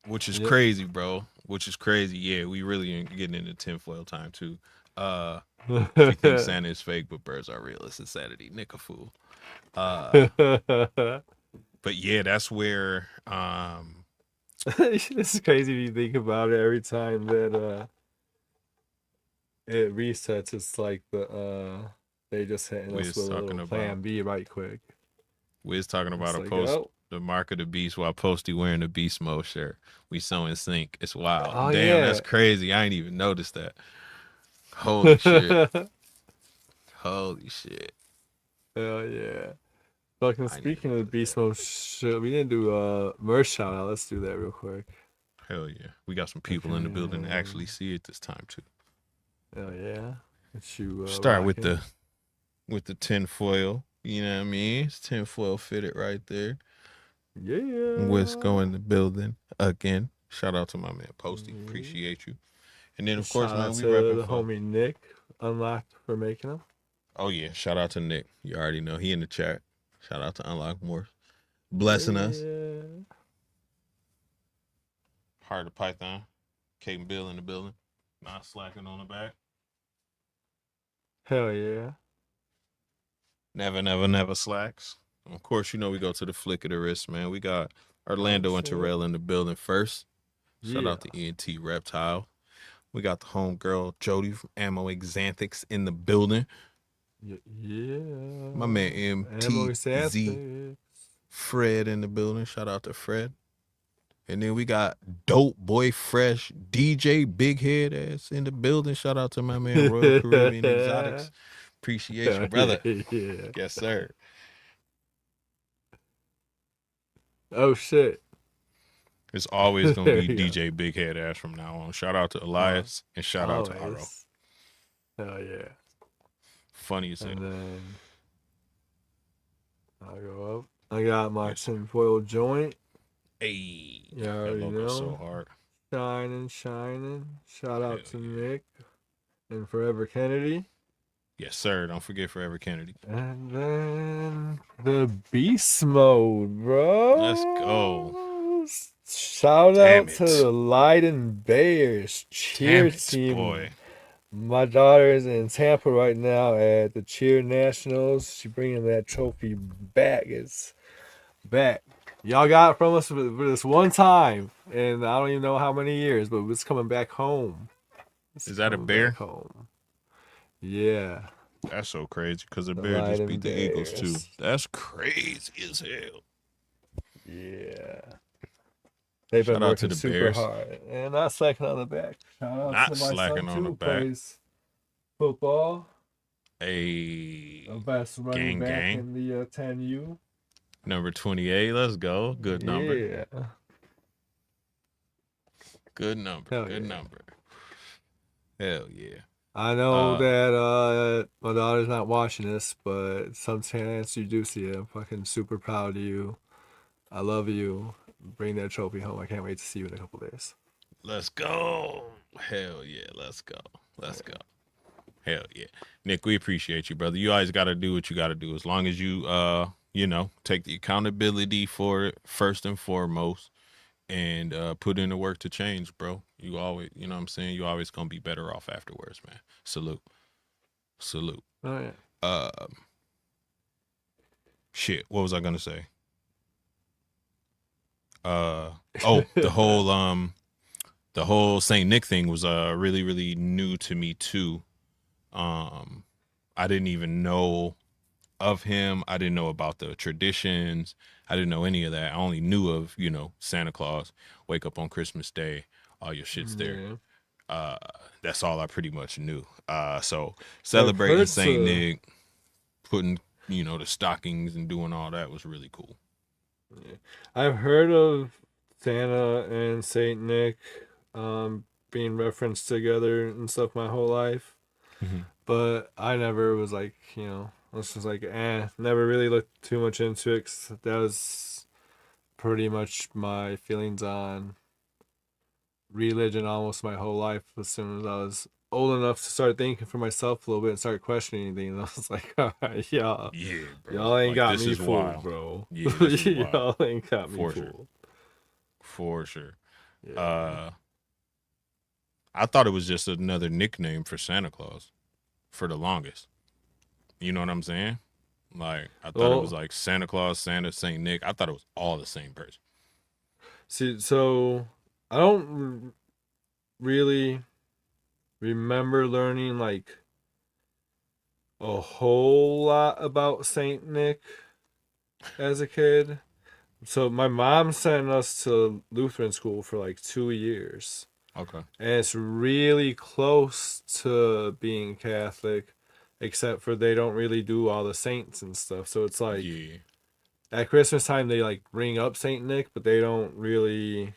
Which is crazy, bro. Which is crazy. Yeah, we really are getting into tinfoil time too. If you think Santa is fake, but birds are real, it's insanity. Nick a fool. But yeah, that's where it's crazy if you think about it. Every time that it resets, it's like they just hitting us with a little plan B right quick. Wiz talking about the mark of the beast while Posty wearing the beast mode shirt. We so in sync. It's wild. Oh, damn, that's crazy. I ain't even noticed that. Holy shit. Holy shit. Hell yeah. Fucking speaking of the beast mode shit, we didn't do a merch shout out. Let's do that real quick. Hell yeah. We got some people in the building to actually see it this time too. Hell yeah. Start with the tinfoil. You know what I mean? It's tinfoil fitted right there. Yeah. WisCo in the building again. Shout out to my man Posty. Appreciate you. And then of course, man, we repping the homie Nick Unlocked for making them. Oh yeah, shout out to Nick. You already know he in the chat. Shout out to Unlock More, blessing us. Heart of Python, Kate and Bill in the building. Not slacking on the back. Hell yeah. Never slacks. Of course, you know we go to the flick of the wrist, man. We got Orlando and Terrell in the building first. Shout out to ENT Reptile. We got the homegirl Jody from Ammo Exanthics in the building. Yeah. My man MTZ Fred in the building. Shout out to Fred. And then we got Dope Boy Fresh DJ Big Head ass in the building. Shout out to my man Royal Caribbean Exotics. Appreciate you, brother. Yeah. Yes, sir. Oh shit. It's always gonna There be you go. DJ Big Head Ass from now on. Shout out to Oh, Elias and shout out to Aro. always. Hell yeah. Funny as hell. And then I'll go up. I got my Yes, sir. tinfoil joint. Hey, You that already logo's so know. hard. Shining, shining. Shout Hell out to yeah. Nick and Forever Kennedy. Yes, sir. Don't forget Forever Kennedy. And then the beast mode, Let's go. bro. Shout Damn out to it. the Leiden Bears cheer Damn it, team. boy. My daughter's in Tampa right now at the Cheer Nationals. She bringing that trophy back. It's back. Y'all got it from us for this one time, and I don't even know how many years, but it's coming back home. It's Is that a coming back bear? home. Yeah, That's so crazy because the the Bears just Leiden beat the Eagles too. Bears. That's crazy as hell. Yeah. They've been Shout out to working the super Bears. hard. And not slacking on the back. Shout out Not to my son slacking on the too, back. plays football. A The best running gang back gang. in the 10U. Number 28. Let's go. Good number. Yeah. Good number. Hell Good yeah. number. Hell yeah. I know that my daughter's not watching this, but some chance you do see it. I'm fucking super proud of you. I love you. Bring that trophy home. I can't wait to see you in a couple days. Let's go. Hell yeah. Let's go. Let's go. Hell yeah. Nick, we appreciate you, brother. You always gotta do what you gotta do. As long as you take the accountability for it first and foremost and put in the work to change, bro. You always, you know what I'm saying? You always gonna be better off afterwards, man. Salute. Salute. Oh yeah. Shit, what was I gonna say? The whole Saint Nick thing was really, really new to me too. I didn't even know of him. I didn't know about the traditions. I didn't know any of that. I only knew of, Santa Claus, wake up on Christmas Day, all your shit's there. Yeah. That's all I pretty much knew. So I've celebrating heard Saint Nick, putting, the stockings and doing all that was really cool. Yeah. I've heard of Santa and Saint Nick being referenced together and stuff my whole life. But I never was like, I was just like, never really looked too much into it 'cause that was pretty much my feelings on religion almost my whole life. As soon as I was old enough to start thinking for myself a little bit and start questioning things, I was like, all right, y'all, Yeah, bro. y'all ain't Like, got this me is fooled, wild. bro. Yeah, this is wild. Y'all ain't got me For sure. fooled. For sure. Yeah. I thought it was just another nickname for Santa Claus for the longest. You know what I'm saying? Like, I thought it was like Santa Claus, Santa, Saint Nick. I thought it was all the same person. See, so I don't really remember learning like a whole lot about Saint Nick as a kid. So my mom sent us to Lutheran school for like 2 years. Okay. And it's really close to being Catholic, except for they don't really do all the saints and stuff. So it's like at Christmas time they like bring up Saint Nick, but they don't really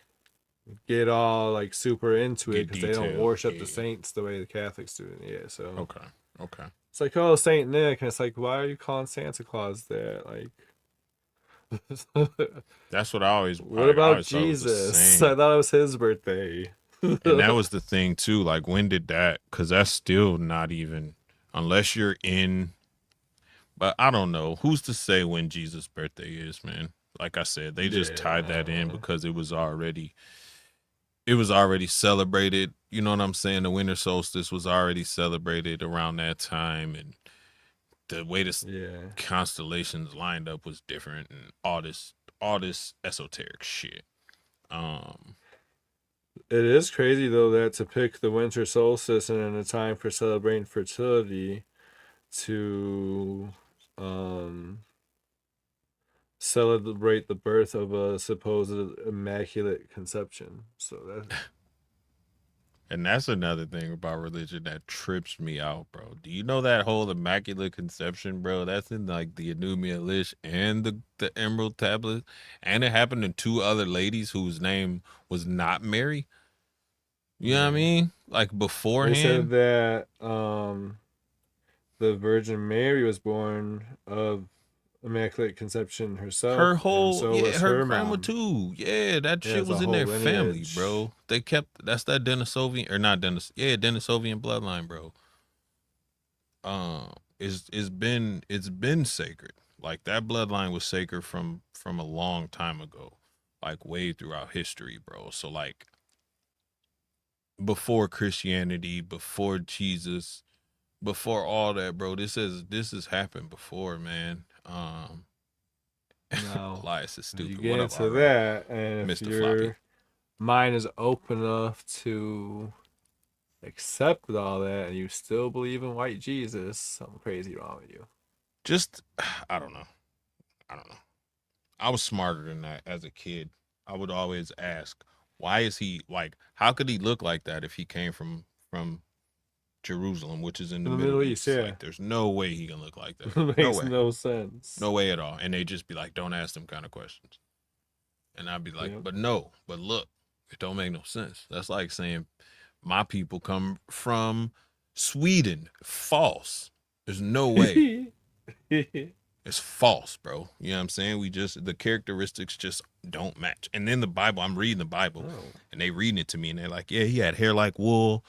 get all like super into it because they don't worship the saints the way the Catholics do. Yeah, so Okay. it's like, oh, Saint Nick, and it's like, why are you calling Santa Claus that? Like, that's what I always. what about always Jesus? I thought it was his birthday. And that was the thing too. Like, when did that? Because that's still not even, unless you're in. But I don't know. Who's to say when Jesus' birthday is, man? Like I said, they just tied that in because it was already celebrated. You know what I'm saying? The winter solstice was already celebrated around that time, and the way the constellations lined up was different, and all this esoteric shit. It is crazy though that to pick the winter solstice and in a time for celebrating fertility to celebrate the birth of a supposed immaculate conception. So that And that's another thing about religion that trips me out, bro. Do you know that whole Immaculate Conception, bro? That's in like the Enuma Elish and the Emerald Tablet. And it happened to two other ladies whose name was not Mary. You know what I mean? Like They said beforehand. that the Virgin Mary was born of Immaculate Conception Her herself, and whole, so yeah, was her her grandma mom. too. Yeah, that Yeah, shit it's a was in whole their family, lineage. bro. They kept that's that Denisovian or not Denis, yeah, Denisovian bloodline, bro. It's been sacred. Like that bloodline was sacred from a long time ago, like way throughout history, bro. So like before Christianity, before Jesus, before all that, bro. This has happened before, man. Now, Elias is you stupid. get What up, into RL? that, and if Mr. Floppy. your mind is open enough to accept all that, and you still believe in white Jesus, something crazy wrong with you. Just I don't know. I don't know. I was smarter than that as a kid. I would always ask, why is he like? How could he look like that if he came from Jerusalem, which is in the In the Middle Middle East, East? yeah. Like, there's no way he can look like that. It No makes way. no sense. No way at all. And they just be like, don't ask them kind of questions. And I'd be like, Yep. but no, but look, it don't make no sense. That's like saying my people come from Sweden. False. There's no way. It's false, bro. You know what I'm saying? The characteristics just don't match. And then the Bible, I'm reading the Bible Oh. and they reading it to me and they're like, yeah, he had hair like wool.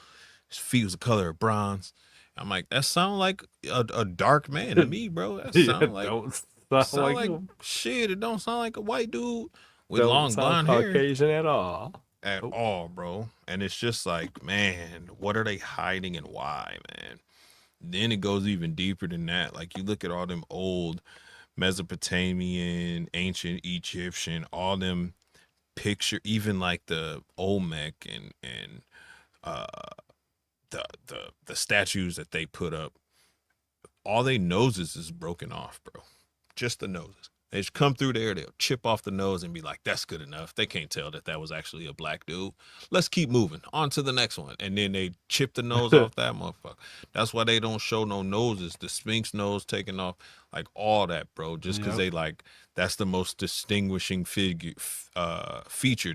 His feet was the color of bronze. I'm like, that sound like a dark man to me, bro. That Yeah, sound like shit. It don't sound like a white dude with don't long sound blonde hair Caucasian at all. at all, bro. And it's just like, man, what are they hiding and why, man? Then it goes even deeper than that. Like you look at all them old Mesopotamian, ancient Egyptian, all them picture, even like the Olmec and uh the statues that they put up. All they noses is broken off, bro. Just the noses. They just come through there, they'll chip off the nose and be like, that's good enough. They can't tell that that was actually a black dude. Let's keep moving on to the next one. And then they chip the nose off that motherfucker. That's why they don't show no noses. The Sphinx nose taken off, like all that, bro. Just because they like, that's the most distinguishing feature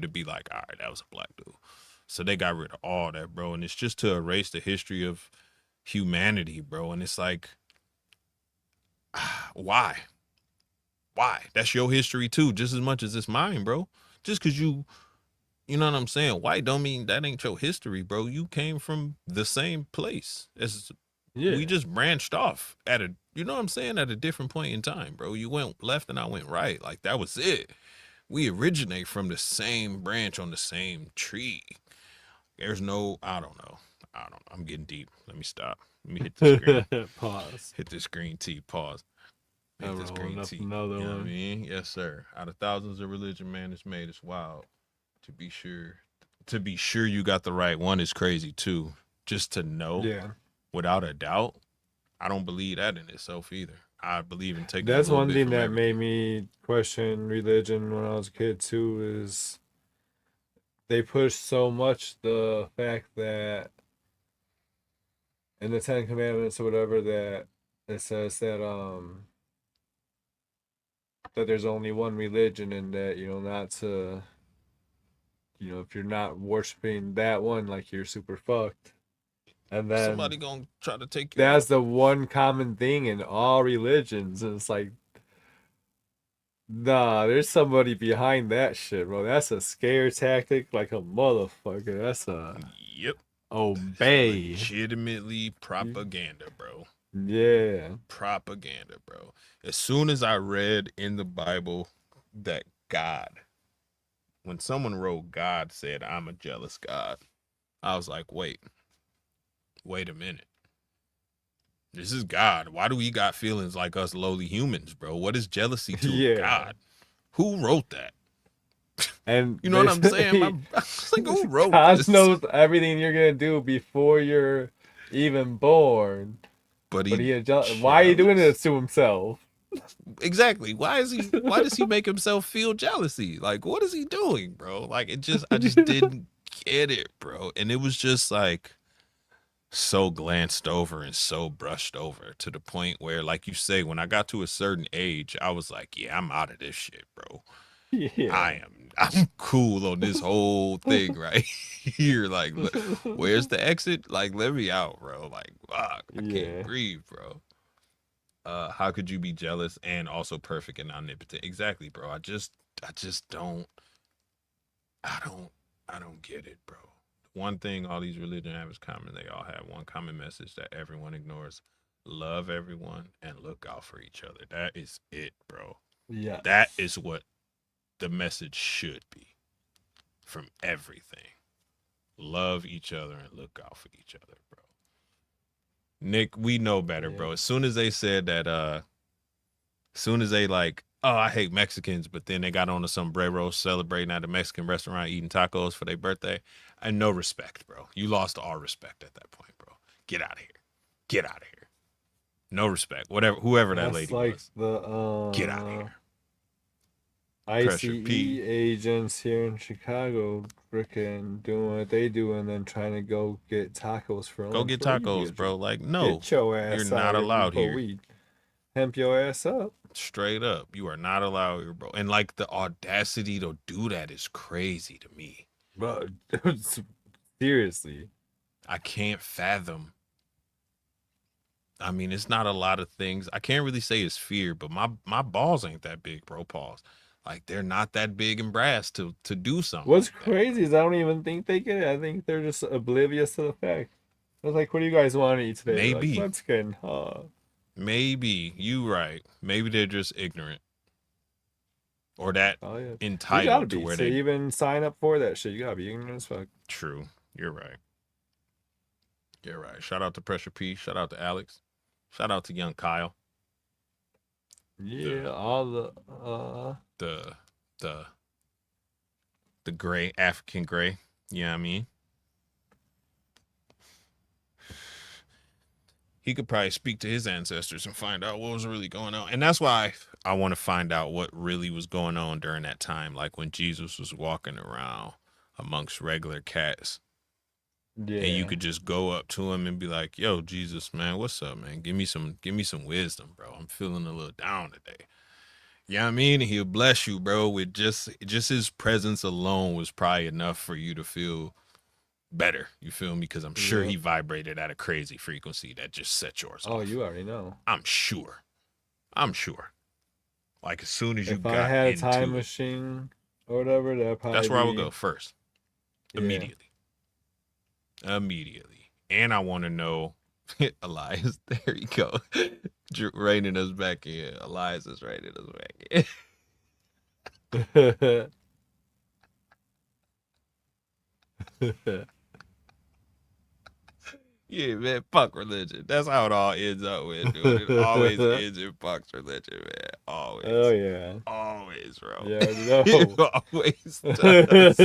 to be like, all right, that was a black dude. So they got rid of all that, bro. And it's just to erase the history of humanity, bro. And it's like, why? Why? That's your history too, just as much as it's mine, bro. Just cause you know what I'm saying? White don't mean that ain't your history, bro. You came from the same place. We just branched off at a, you know what I'm saying, at a different point in time, bro. You went left and I went right. Like that was it. We originate from the same branch on the same tree. There's no, I don't know. I'm getting deep. Let me stop. Let me hit the screen. Pause. Hit this green tea. Pause. Hit this green tea. Another you know one. What I mean? Yes, sir. Out of thousands of religion man is made, it's wild. To be sure you got the right one is crazy too. Just to know, without a doubt, I don't believe that in itself either. I believe in taking. That's a little one bit thing from that everything. made me question religion when I was a kid too. Is they push so much the fact that in the Ten Commandments or whatever that it says that there's only one religion and that not to if you're not worshiping that one, like, you're super fucked. And then Somebody gonna try to take you that's out. the one common thing in all religions, and it's like, nah, there's somebody behind that shit, bro. That's a scare tactic like a motherfucker. That's a Yep. obey. Legitimately propaganda, bro. Yeah. Propaganda, bro. As soon as I read in the Bible that God, when someone wrote God said, I'm a jealous God, I was like, wait a minute. This is God. Why do he got feelings like us lowly humans, bro? What is jealousy to a God? Who wrote that? And you know what I'm saying? I was like, who wrote God this? knows everything you're gonna do before you're even born. But why are you doing this to himself? Exactly. Why does he make himself feel jealousy? Like, what is he doing, bro? Like, I just didn't get it, bro. And it was just like so glanced over and so brushed over to the point where, like you say, when I got to a certain age, I was like, yeah, I'm out of this shit, bro. Yeah. I'm cool on this whole thing right here. Like, where's the exit? Like, let me out, bro. Like, fuck, I can't Yeah. breathe, bro. How could you be jealous and also perfect and omnipotent? Exactly, bro. I just don't, I don't, I don't get it, bro. One thing all these religions have is common. They all have one common message that everyone ignores: love everyone and look out for each other. That is it, bro. Yeah. That is what the message should be from everything. Love each other and look out for each other, bro. Nick, we know better, Yeah. bro. As soon as they said that, as soon as they like, oh, I hate Mexicans, but then they got on to sombrero celebrating at a Mexican restaurant eating tacos for their birthday. And no respect, bro. You lost all respect at that point, bro. Get out of here. Get out of here. No respect. Whatever, whoever that That's lady like was. the Get out of here. ICE Pressure P. agents here in Chicago freaking doing what they do and then trying to go get tacos for Go lunch. get Where you tacos, bro. Like, no, get your you're ass not out here allowed before here. we hemp your ass up. Straight up. You are not allowed here, bro. And like the audacity to do that is crazy to me. Bro, seriously. I can't fathom. I mean, it's not a lot of things. I can't really say it's fear, but my balls ain't that big, bro. Pause. Like they're not that big and brass to do something. What's like crazy is I don't even think they get it. I think they're just oblivious to the fact. I was like, what do you guys want to eat today? They're Maybe. like, Mexican. Maybe you right. Maybe they're just ignorant, or that entitled you gotta to be where to they even sign up for that shit. You gotta be ignorant as fuck. True. You're right. You're right. Shout out to Pressure P. Shout out to Alex. Shout out to young Kyle. Yeah, all the the gray, African gray. You know what I mean? He could probably speak to his ancestors and find out what was really going on. And that's why I want to find out what really was going on during that time, like when Jesus was walking around amongst regular cats. yeah. And you could just go up to him and be like, "Yo, Jesus, man, what's up, man? Give me some wisdom, bro. I'm feeling a little down today." You know what I mean? And he'll bless you, bro, with just his presence alone was probably enough for you to feel better. You feel me? Because I'm sure he vibrated at a crazy frequency that just set yours off. Oh, you already know. I'm sure. Like as soon as you if got I had a into time it, machine or whatever, that's where I would go first. Yeah. Immediately. And I want to know, Elias, there you go. Reining us back in. Elias is reining us back in. Yeah, man, fuck religion. That's how it all ends up with, dude. It always ends in fuck religion, man. Always. Oh, yeah. Always, bro. Yeah, I know. It always does.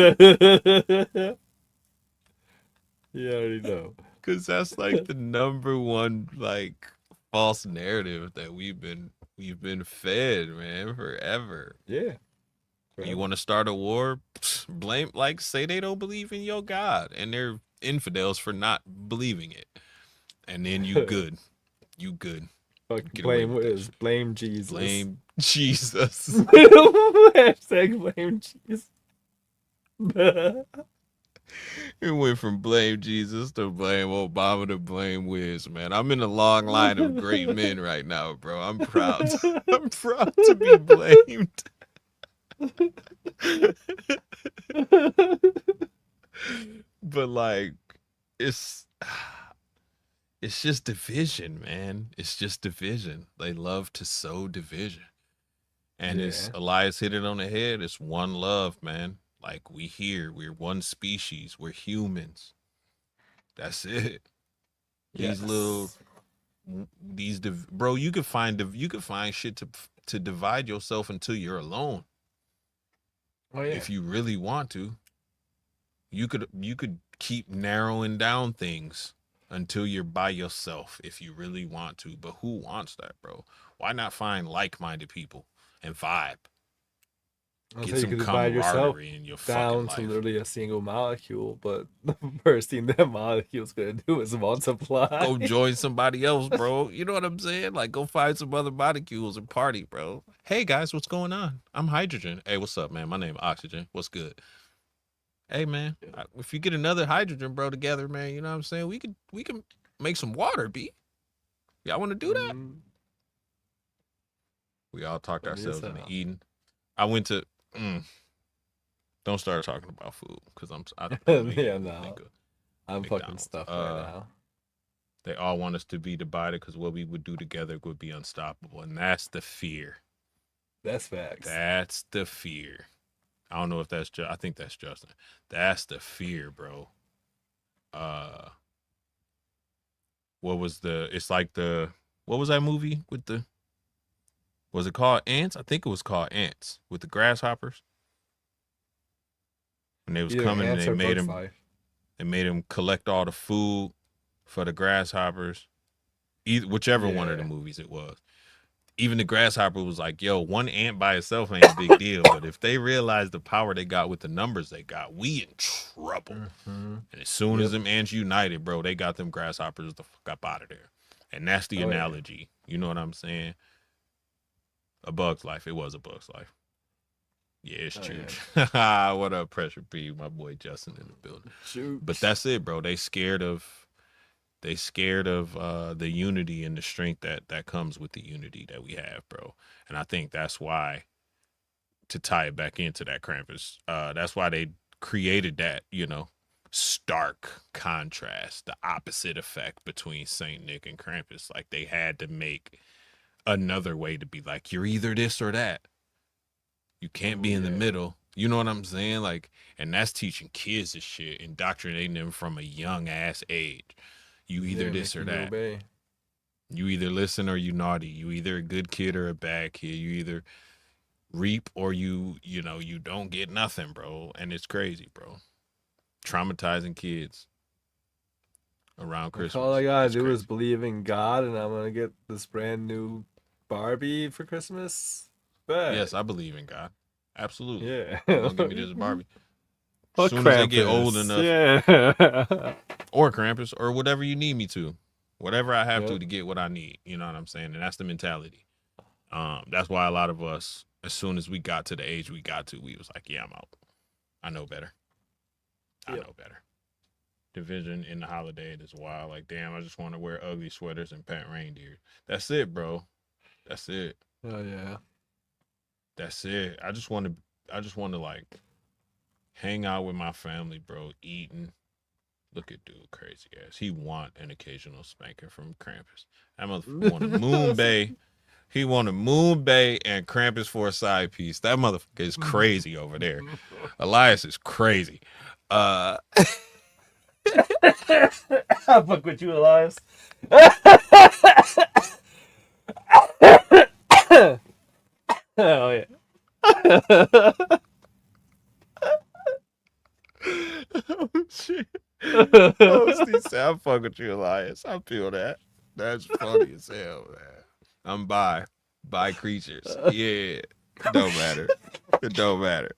You already know. Because that's like the number one, like, false narrative that we've been fed, man, forever. Yeah. Forever. You want to start a war? Blame, like, say they don't believe in your God and they're infidels for not believing it, and then you good. You good. Blame Jesus. Blame Jesus. Hashtag blame Jesus. It went from blame Jesus to blame Obama to blame Wiz, man. I'm in a long line of great men right now, bro. I'm proud. I'm proud to be blamed. But like, it's just division, man. It's just division. They love to sow division. And it's Elias hit it on the head. It's one love, man. Like we're one species. We're humans. That's it. These bro, you could find shit to divide yourself until you're alone. Oh, yeah. If you really want to, you could keep narrowing down things until you're by yourself if you really want to. But who wants that, bro? Why not find like-minded people and vibe? Get So you some could divide yourself camaraderie in your fucking down to life. literally a single molecule, but the first thing that molecule's gonna do is multiply. Go join somebody else, bro. You know what I'm saying? Like, go find some other molecules and party, bro. Hey guys, what's going on? I'm hydrogen. Hey, what's up, man? My name is Oxygen. What's good? Hey, man. If you get another hydrogen, bro, together, man, you know what I'm saying? We can make some water, B. Y'all want to do that? We all talked ourselves into eating. I went to. Don't start talking about food because I'm fucking stuffed right now. They all want us to be divided because what we would do together would be unstoppable, and that's the fear. That's facts. That's the fear. I don't know if that's I think that's Justin. That's the fear, bro. What was what was that movie with the? Was it called Ants? I think it was called Ants with the grasshoppers. When they was coming and they made him collect all the food for the grasshoppers. Whichever one of the movies it was. Even the grasshopper was like, yo, one ant by itself ain't a big deal. But if they realize the power they got with the numbers they got, we in trouble. And as soon as them ants united, bro, they got them grasshoppers the fuck up out of there. And that's the analogy. Yeah. You know what I'm saying? A Bug's Life. It was A Bug's Life. Yeah, it's true. Yeah. What up, Pressure P? My boy Justin in the building. Shoot. But that's it, bro. They scared of the unity and the strength that comes with the unity that we have, bro. And I think that's why, to tie it back into that Krampus, that's why they created that, stark contrast, the opposite effect between Saint Nick and Krampus. Like, they had to make another way to be like, you're either this or that. You can't be in the middle. You know what I'm saying? Like, and that's teaching kids this shit, indoctrinating them from a young ass age. You either this or that. Obey. You either listen or you naughty. You either a good kid or a bad kid. You either reap or you don't get nothing, bro. And it's crazy, bro. Traumatizing kids around Christmas. All I gotta do is believe in God, and I'm gonna get this brand new Barbie for Christmas. Bet. Yes, I believe in God. Absolutely. Yeah. Don't give me this Barbie. As soon as they get old enough. Yeah. Or Krampus, or whatever you need me to. Whatever I have to get what I need. You know what I'm saying? And that's the mentality. That's why a lot of us, as soon as we got to the age we got to, we was like, yeah, I'm out. I know better. I know better. Division in the holiday is wild. Like, damn, I just want to wear ugly sweaters and pet reindeer. That's it, bro. That's it. Oh, yeah. That's it. I just want to like hang out with my family, bro, eating. Look at dude, crazy ass. He want an occasional spanking from Krampus. That motherfucker want a Moon Bay. He want a Moon Bay and Krampus for a side piece. That motherfucker is crazy over there. Elias is crazy. I fuck with you, Elias. Oh yeah. Oh shit. Oh, Steve said, I fuck with you, Elias. I feel that. That's funny as hell, man. I'm bi creatures. Yeah. It don't matter. It don't matter.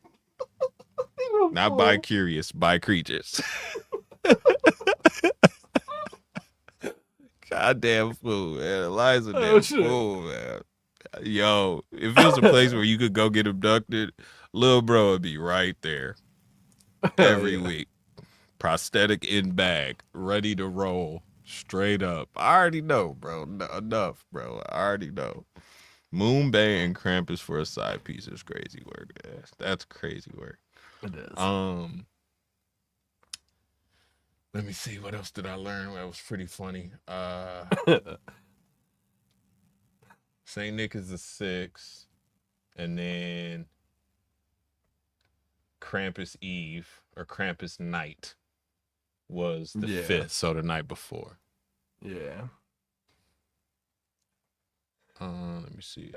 Not bi curious, bi creatures. Goddamn fool, man. Elias a damn fool, man. Yo, if it was a place where you could go get abducted, little bro would be right there every week. Prosthetic in bag, ready to roll, straight up. I already know, bro. Enough, bro. I already know. Moon Bay and Krampus for a side piece is crazy work. That's crazy work. It is. Let me see. What else did I learn? That was pretty funny. Saint Nick is the 6th, and then Krampus Eve or Krampus Night was the 5th, so the night before. Yeah. Let me see.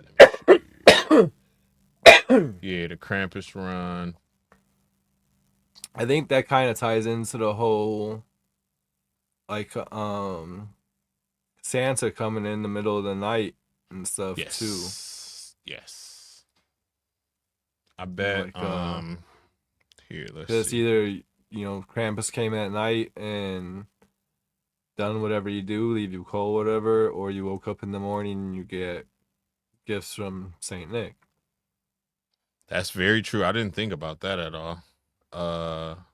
Yeah, the Krampus run. I think that kind of ties into the whole, like, Santa coming in the middle of the night and stuff too. Yes. I bet. Like, Here, let's because see. either Krampus came at night and done whatever you do, leave you cold, whatever, or you woke up in the morning and you get gifts from Saint Nick. That's very true. I didn't think about that at all.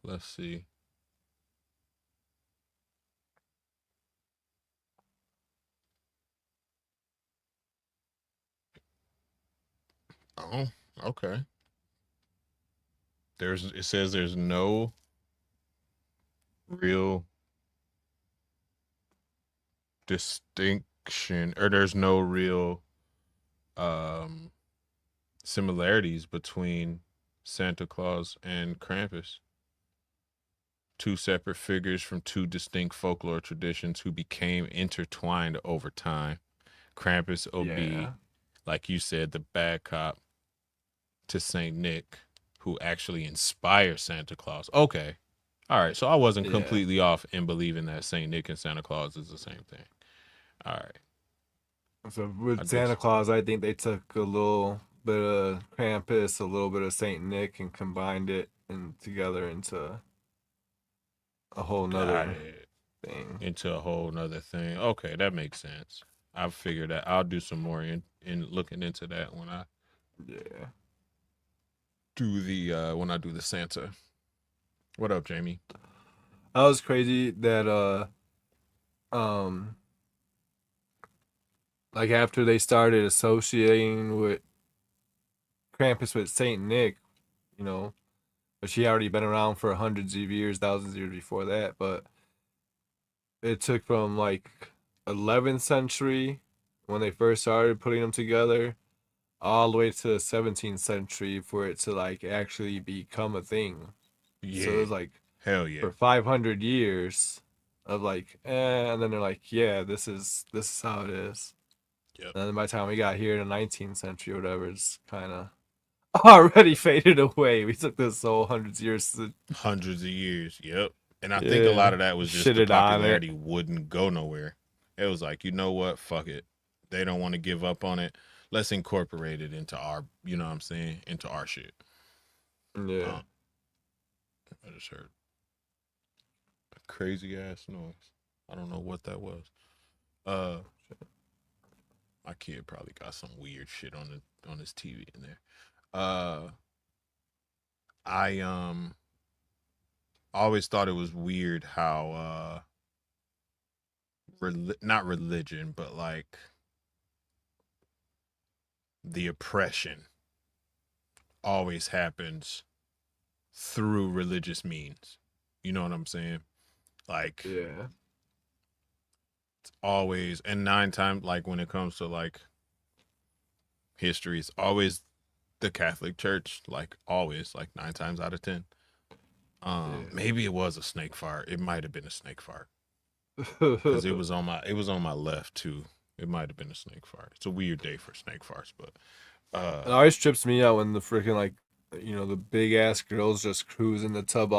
Let's see. Oh, okay. It says there's no real distinction, or there's no real um similarities between Santa Claus and Krampus. Two separate figures from two distinct folklore traditions who became intertwined over time. Krampus will be, like you said, the bad cop to Saint Nick, who actually inspires Santa Claus. Okay. All right. So I wasn't completely off in believing that Saint Nick and Santa Claus is the same thing. All right. So with Santa Claus, I think they took a little bit of Krampus, a little bit of Saint Nick, and combined it and together into a whole nother thing. Into a whole nother thing. Okay, that makes sense. I've figured that. I'll do some more in looking into that when I do the Santa. What up, Jamie? That was crazy that like after they started associating with Krampus with Saint Nick, but she already been around for hundreds of years, thousands of years before that, but it took from like 11th century when they first started putting them together all the way to the 17th century for it to like actually become a thing. Yeah. So it was like hell yeah for 500 years of like and then they're like, yeah, this is how it is. Yep. And then by the time we got here in the 19th century or whatever, it's kind of already faded away. We took this whole hundreds of years. Yep. And I think a lot of that was just the popularity wouldn't go nowhere. It was like, you know what, fuck it, they don't want to give up on it, let's incorporate it into our, you know what I'm saying, into our shit. I just heard a crazy ass noise. I don't know what that was. My kid probably got some weird shit on his TV in there. I always thought it was weird how not religion, but like the oppression always happens through religious means. You know what I'm saying? Like, it's always, and 9 times, like when it comes to like history, it's always the Catholic Church, like always, like 9 times out of 10. Maybe it was a snake fart. It might have been a snake fart because it was on my left too. It might have been a snake fart. It's a weird day for snake farts, but it always trips me out when the freaking like the big ass girls just cruise in the tub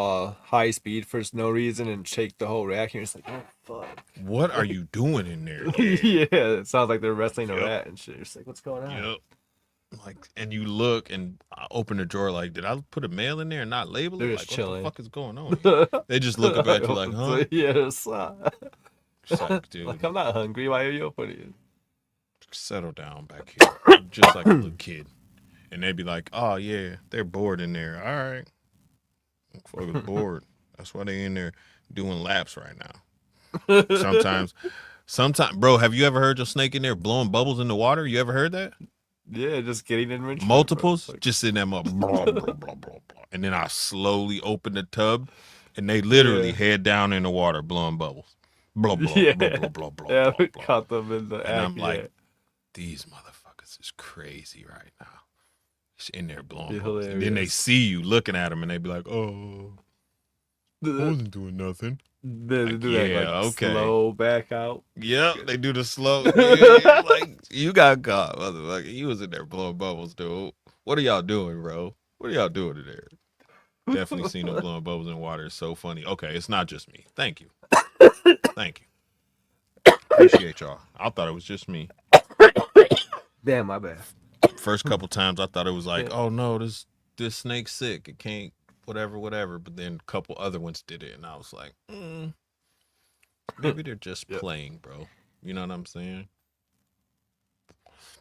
high speed for no reason and shake the whole rack. And you're just like, oh fuck, what are you doing in there? Yeah, it sounds like they're wrestling a rat and shit. You're just like, what's going on? Yep. Like, and you look and I open the drawer like, did I put a mail in there and not label it? They're like, just chilling. What the fuck is going on here? They just look up at you like, huh? Yes. Just like, dude, like, I'm not hungry. Why are you opening it? Settle down back here. Just like a little kid. And they'd be like, oh yeah, they're bored in there. All right. I'm fucking bored. That's why they in there doing laps right now. Sometimes, bro, have you ever heard your snake in there blowing bubbles in the water? You ever heard that? Yeah, just getting enrichment. Multiples, like, just sitting there, blah, blah, blah, blah, blah. And then I slowly open the tub, and they literally head down in the water, blowing bubbles. Blah, blah, blah, blah, blah, blah, yeah, blah, blah. Caught them in the and act, I'm like, these motherfuckers is crazy right now. Just in there blowing bubbles. And then they see you looking at them, and they be like, oh, I wasn't doing nothing. They do that, okay. Slow back out. Yep, they do the slow. Yeah, like, you got caught, motherfucker. You was in there blowing bubbles, dude. What are y'all doing, bro? What are y'all doing in there? Definitely seen them blowing bubbles in water. It's so funny. Okay, it's not just me. Thank you. Thank you. Appreciate y'all. I thought it was just me. Damn, my bad. First couple times, I thought it was like, oh no, this this snake's sick. It can't, whatever. But then a couple other ones did it, and I was like, maybe they're just playing, bro. You know what I'm saying?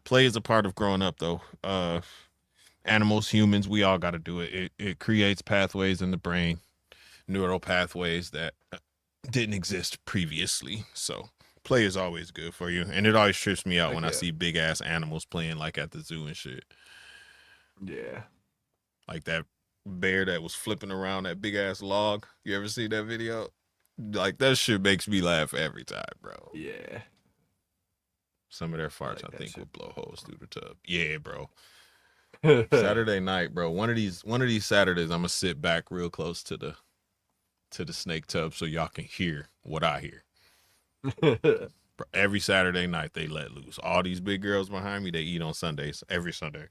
Play is a part of growing up, though. Animals, humans, we all got to do it. It creates pathways in the brain, neural pathways that didn't exist previously. So play is always good for you, and it always trips me out when I see big ass animals playing like at the zoo and shit. Yeah, like that bear that was flipping around that big ass log. You ever see that video? Like that shit makes me laugh every time, bro. Yeah. Some of their farts, I think, would blow holes through the tub. Yeah, bro. Saturday night, bro. One of these Saturdays, I'm gonna sit back real close to the snake tub so y'all can hear what I hear. Bro, every Saturday night they let loose. All these big girls behind me, they eat on Sundays, every Sunday,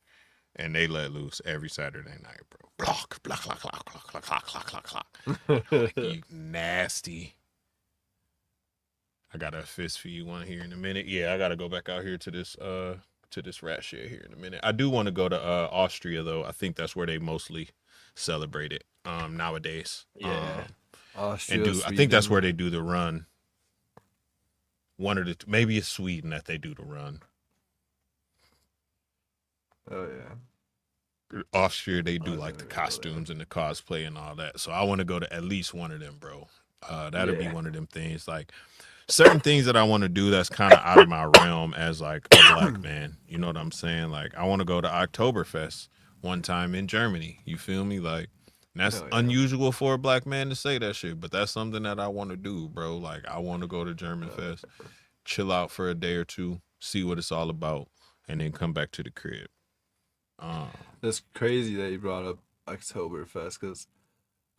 and they let loose every Saturday night, bro. Block, block, block, block, block, block, block, block, block. Like, you nasty. I got a fist for you one here in a minute. Yeah, I gotta go back out here to this rat shit here in a minute. I do want to go to Austria though. I think that's where they mostly celebrate it nowadays. Yeah. Austria, and I think that's where they do the run. One of the maybe it's Sweden that they do the run. Oh yeah. Austria, they do like the costumes and the cosplay and all that. So I want to go to at least one of them, bro. That'll be one of them things. Like certain things that I want to do that's kind of out of my realm as like a black man. You know what I'm saying? Like I want to go to Oktoberfest one time in Germany. You feel me? Like that's unusual for a black man to say that shit, but that's something that I want to do, bro. Like I want to go to German Fest, chill out for a day or two, see what it's all about, and then come back to the crib. That's crazy that you brought up Oktoberfest, because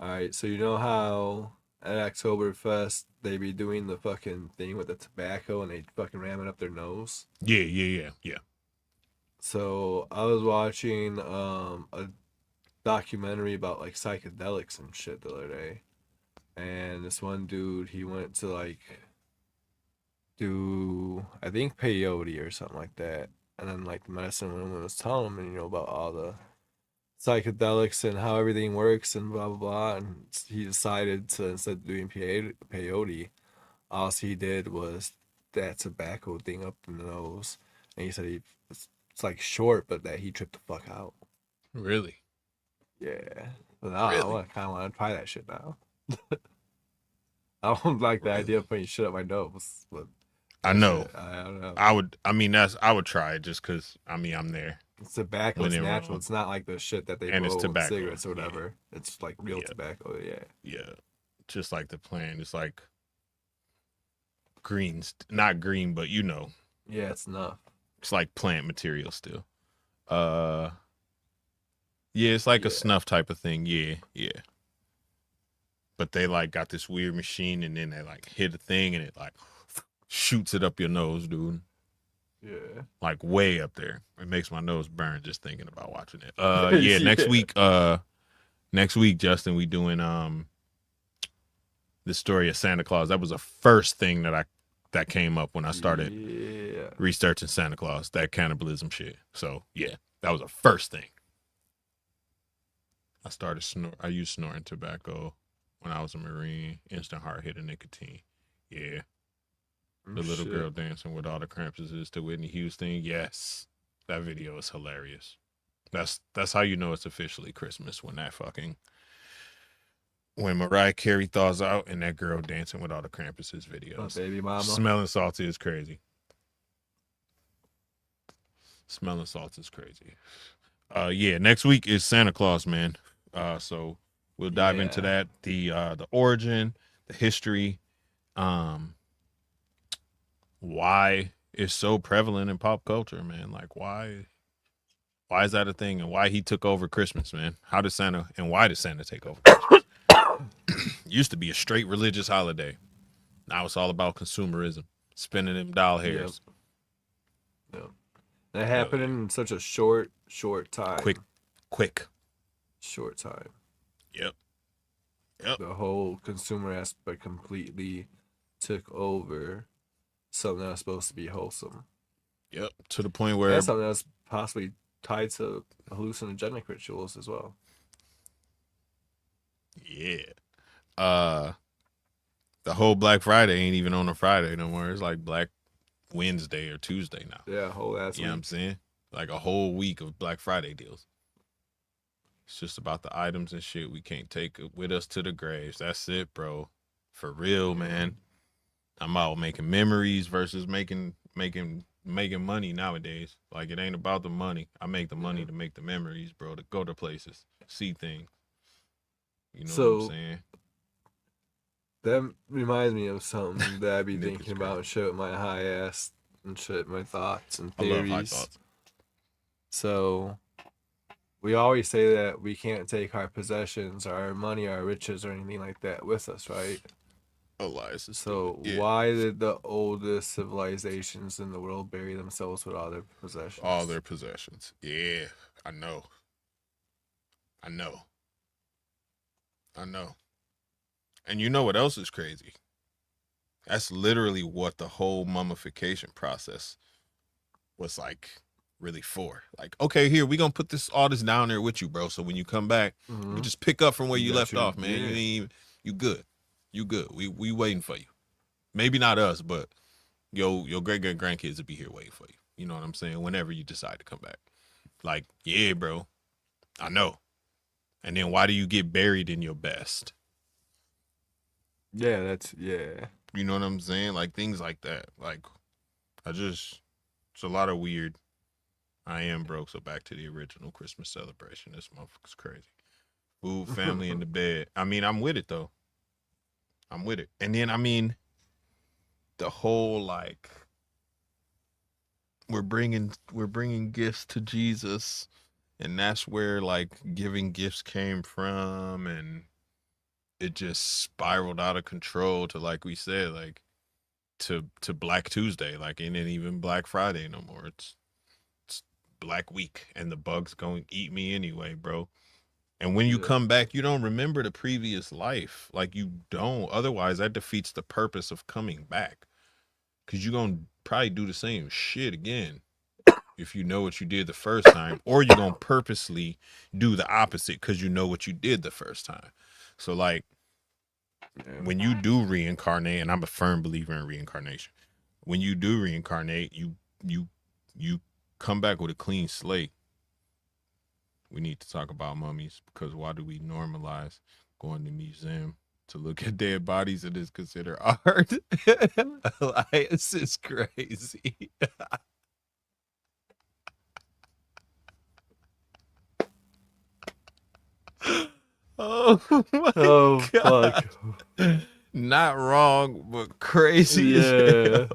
all right, so you know how at Oktoberfest they be doing the fucking thing with the tobacco and they fucking ram it up their nose. Yeah. So I was watching a documentary about like psychedelics and shit the other day, and this one dude, he went to like do, I think, peyote or something like that, and then like the medicine woman was telling him, and about all the psychedelics and how everything works and blah blah blah, and he decided to, instead of doing peyote, all he did was that tobacco thing up in the nose, and he said it's like short, but that he tripped the fuck out. Really? Yeah. But now I kind of want to try that shit now. I don't like the idea of putting shit up my nose, but I know. I don't know. I would try it just because I'm there. It's tobacco. It's natural. It's not like the shit that they blow with cigarettes or whatever. Yeah. It's like real tobacco. Yeah. Yeah. Just like the plant. It's like greens, not green, but Yeah, it's enough. It's like plant material still. Yeah, it's like a snuff type of thing. Yeah. But they like got this weird machine, and then they like hit a thing, and it like shoots it up your nose, dude. Yeah. Like way up there. It makes my nose burn just thinking about watching it. Yeah, next week, Justin, we doing the story of Santa Claus. That was the first thing that came up when I started researching Santa Claus, that cannibalism shit. So yeah, that was the first thing. I used snorting tobacco when I was a Marine. Instant hard hit of nicotine. Yeah. The little girl dancing with all the Krampuses to Whitney Houston. Yes. That video is hilarious. That's how you know it's officially Christmas, when Mariah Carey thaws out and that girl dancing with all the Krampuses videos. My baby mama. Smelling salty is crazy. Yeah, next week is Santa Claus, man. So we'll dive into that, the origin, the history, why it's so prevalent in pop culture, man. Like why is that a thing, and why he took over Christmas, man? Why did Santa take over Christmas? Used to be a straight religious holiday. Now it's all about consumerism, spending them doll hairs. Yep. That happened in such a short time. Quick. Short time. Yep. The whole consumer aspect completely took over something that was supposed to be wholesome. Yep. To the point where that's something that's possibly tied to hallucinogenic rituals as well. Yeah. The whole Black Friday ain't even on a Friday no more. It's like Black Wednesday or Tuesday now. Yeah, whole ass You know week. what I'm saying? Like a whole week of Black Friday deals. It's just about the items and shit we can't take with us to the graves. That's it, bro. For real, man. I'm out making memories versus making money nowadays. Like it ain't about the money. I make the money to make the memories, bro. To go to places, see things. You know what I'm saying? That reminds me of something that I be Nick thinking about and shit with my high ass and shit, my thoughts and I theories. love high thoughts. So we always say that we can't take our possessions, our money, our riches, or anything like that with us, right? Elias is So yeah. why did the oldest civilizations in the world bury themselves with all their possessions? All their possessions. Yeah, I know. And you know what else is crazy? That's literally what the whole mummification process was like really for. Like, okay, here, we gonna put all this down there with you, bro. So when you come back, you just pick up from where you left off, man. Yeah. You good. We waiting for you. Maybe not us, but your great grandkids will be here waiting for you. You know what I'm saying? Whenever you decide to come back. Like, yeah, bro. I know. And then why do you get buried in your best? Yeah, yeah. You know what I'm saying? Like things like that. Like it's a lot of weird. I am broke, so back to the original Christmas celebration. This motherfucker's crazy. Food, family in the bed. I mean, I'm with it though. I'm with it. And then I mean, the whole like we're bringing gifts to Jesus, and that's where like giving gifts came from, and it just spiraled out of control to, like we said, like to Black Tuesday. Like it ain't even Black Friday no more. It's Black Week, and the bugs gonna eat me anyway, bro. And when you come back, you don't remember the previous life. Like you don't. Otherwise, that defeats the purpose of coming back. Cause you're gonna probably do the same shit again if you know what you did the first time, or you're gonna purposely do the opposite because you know what you did the first time. So like when you do reincarnate, and I'm a firm believer in reincarnation, when you do reincarnate, you come back with a clean slate. We need to talk about mummies, because why do we normalize going to museum to look at dead bodies and is considered art? This is crazy. Oh my God. Fuck. Not wrong, but crazy as hell.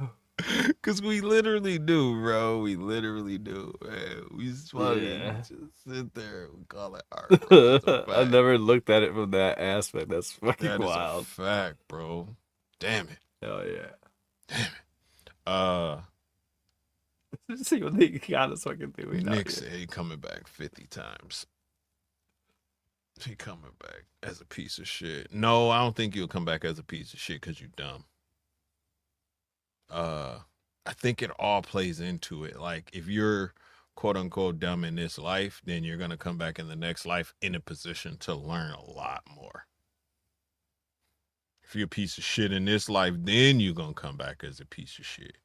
Cause we literally do, bro. We literally do, man. We just sit there and call it art, bro. I never looked at it from that aspect. That's fucking wild. That is a fact, bro. Damn it. Hell yeah. Damn it. See what they got us fucking doing. Nick said he coming back 50 times. He coming back as a piece of shit. No, I don't think you'll come back as a piece of shit because you're dumb. I think it all plays into it. Like if you're quote unquote dumb in this life, then you're gonna come back in the next life in a position to learn a lot more. If you're a piece of shit in this life, then you're gonna come back as a piece of shit.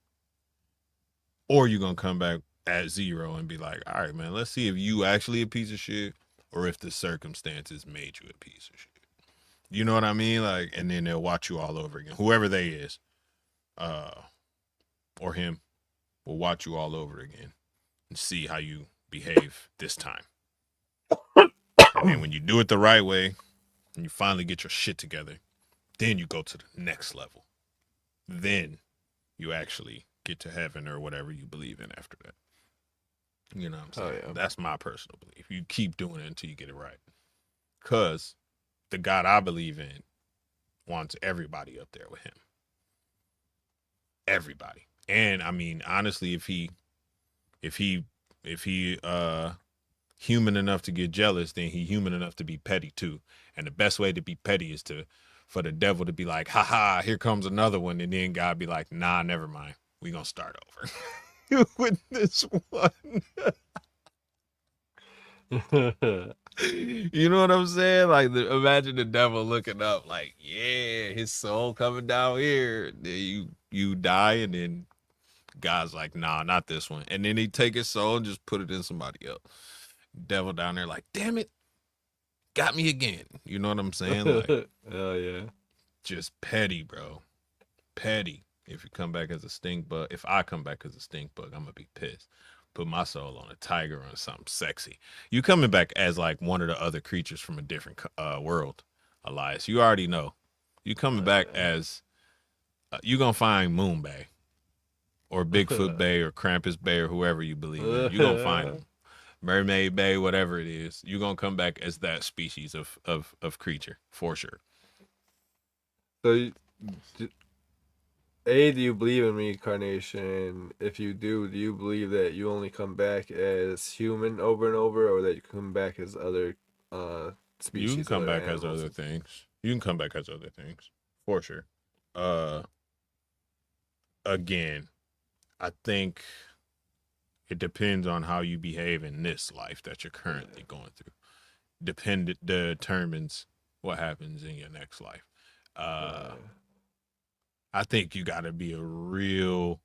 Or you're gonna come back at 0 and be like, all right, man, let's see if you actually a piece of shit or if the circumstances made you a piece of shit. You know what I mean? Like, and then they'll watch you all over again. Whoever they is, or him, will watch you all over again and see how you behave this time. And then when you do it the right way and you finally get your shit together, then you go to the next level. Then you actually get to heaven or whatever you believe in after that. You know what I'm saying? Oh, yeah. That's my personal belief. You keep doing it until you get it right. Because the God I believe in wants everybody up there with him. Everybody. And I mean, honestly, if he human enough to get jealous, then he human enough to be petty too. And the best way to be petty is for the devil to be like, haha, here comes another one, and then God be like, nah, never mind. We gonna start over. With this one. You know what I'm saying? Like, imagine the devil looking up, like, yeah, his soul coming down here. Then you die, and then God's like, nah, not this one. And then he take his soul and just put it in somebody else. Devil down there, like, damn it, got me again. You know what I'm saying? Like, Hell yeah. just petty, bro. Petty. If you come back as a stink bug, if I come back as a stink bug, I'm gonna be pissed. Put my soul on a tiger or something sexy. You coming back as like one of the other creatures from a different world, Elias. You already know. You coming back as you gonna find Moon Bay or Bigfoot Bay or Krampus Bay or whoever you believe in. You gonna find them. Mermaid Bay, whatever it is. You gonna come back as that species of creature for sure. So, do you believe in reincarnation? If you do you believe that you only come back as human over and over, or that you come back as other species? You can come back animals? as other things. You can come back as other things for sure. Again, I think it depends on how you behave in this life that you're currently going through. Determines what happens in your next life. I think you got to be a real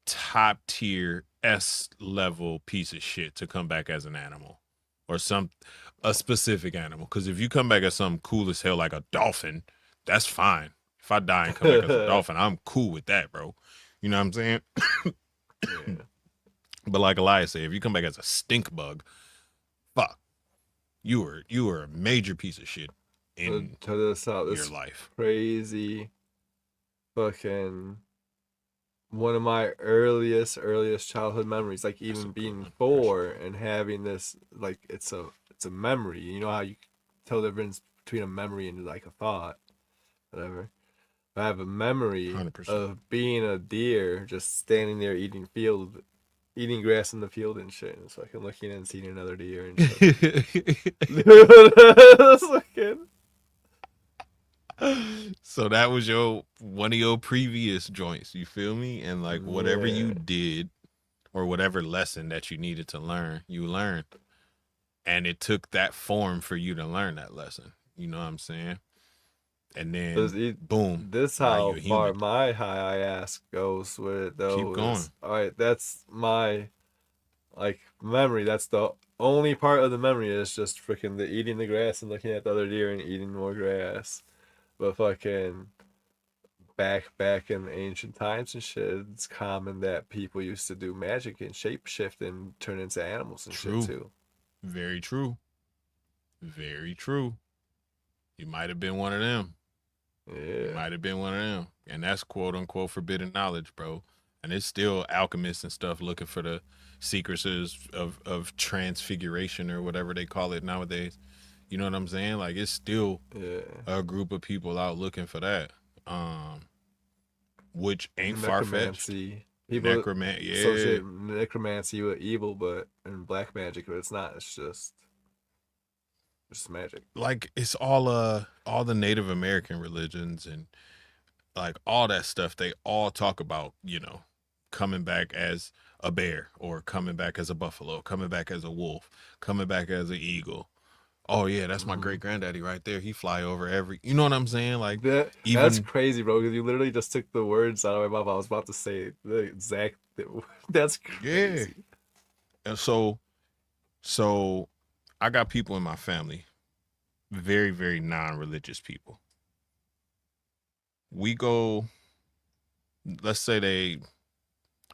top tier S level piece of shit to come back as an animal or a specific animal. Because if you come back as something cool as hell like a dolphin, that's fine. If I die and come back as a dolphin, I'm cool with that, bro. You know what I'm saying? But like Elias said, if you come back as a stink bug, fuck, you were a major piece of shit in your life. Crazy fucking one of my earliest childhood memories, like even being 4 and having this, like it's a memory. You know how you tell the difference between a memory and like a thought, whatever. I have a memory 100%. of being a deer, just standing there eating grass in the field and shit. And so I can looking and seeing another deer and shit. So that was one of your previous joints, you feel me? And like whatever you did or whatever lesson that you needed to learn, you learned. And it took that form for you to learn that lesson. You know what I'm saying? And then boom. This how far my high ass goes with it though. Keep going. All right, that's my like memory. That's the only part of the memory is just freaking the eating the grass and looking at the other deer and eating more grass. But fucking back in ancient times and shit, it's common that people used to do magic and shapeshift and turn into animals and shit too. Very true. Very true. You might have been one of them. Yeah. You might have been one of them. And that's quote unquote forbidden knowledge, bro. And it's still alchemists and stuff looking for the secrets of transfiguration or whatever they call it nowadays. You know what I'm saying? Like it's still a group of people out looking for that. Which ain't far fetched. Necromancy. Associate necromancy with evil, but and black magic, but it's not. It's just magic. Like it's all the Native American religions and like all that stuff. They all talk about, you know, coming back as a bear or coming back as a buffalo, coming back as a wolf, coming back as an eagle. Oh yeah, that's my great granddaddy right there. He fly over you know what I'm saying? Like that's crazy, bro. Because you literally just took the words out of my mouth. I was about to say the exact. That's crazy. Yeah. And so I got people in my family, very very non-religious people. We go. Let's say they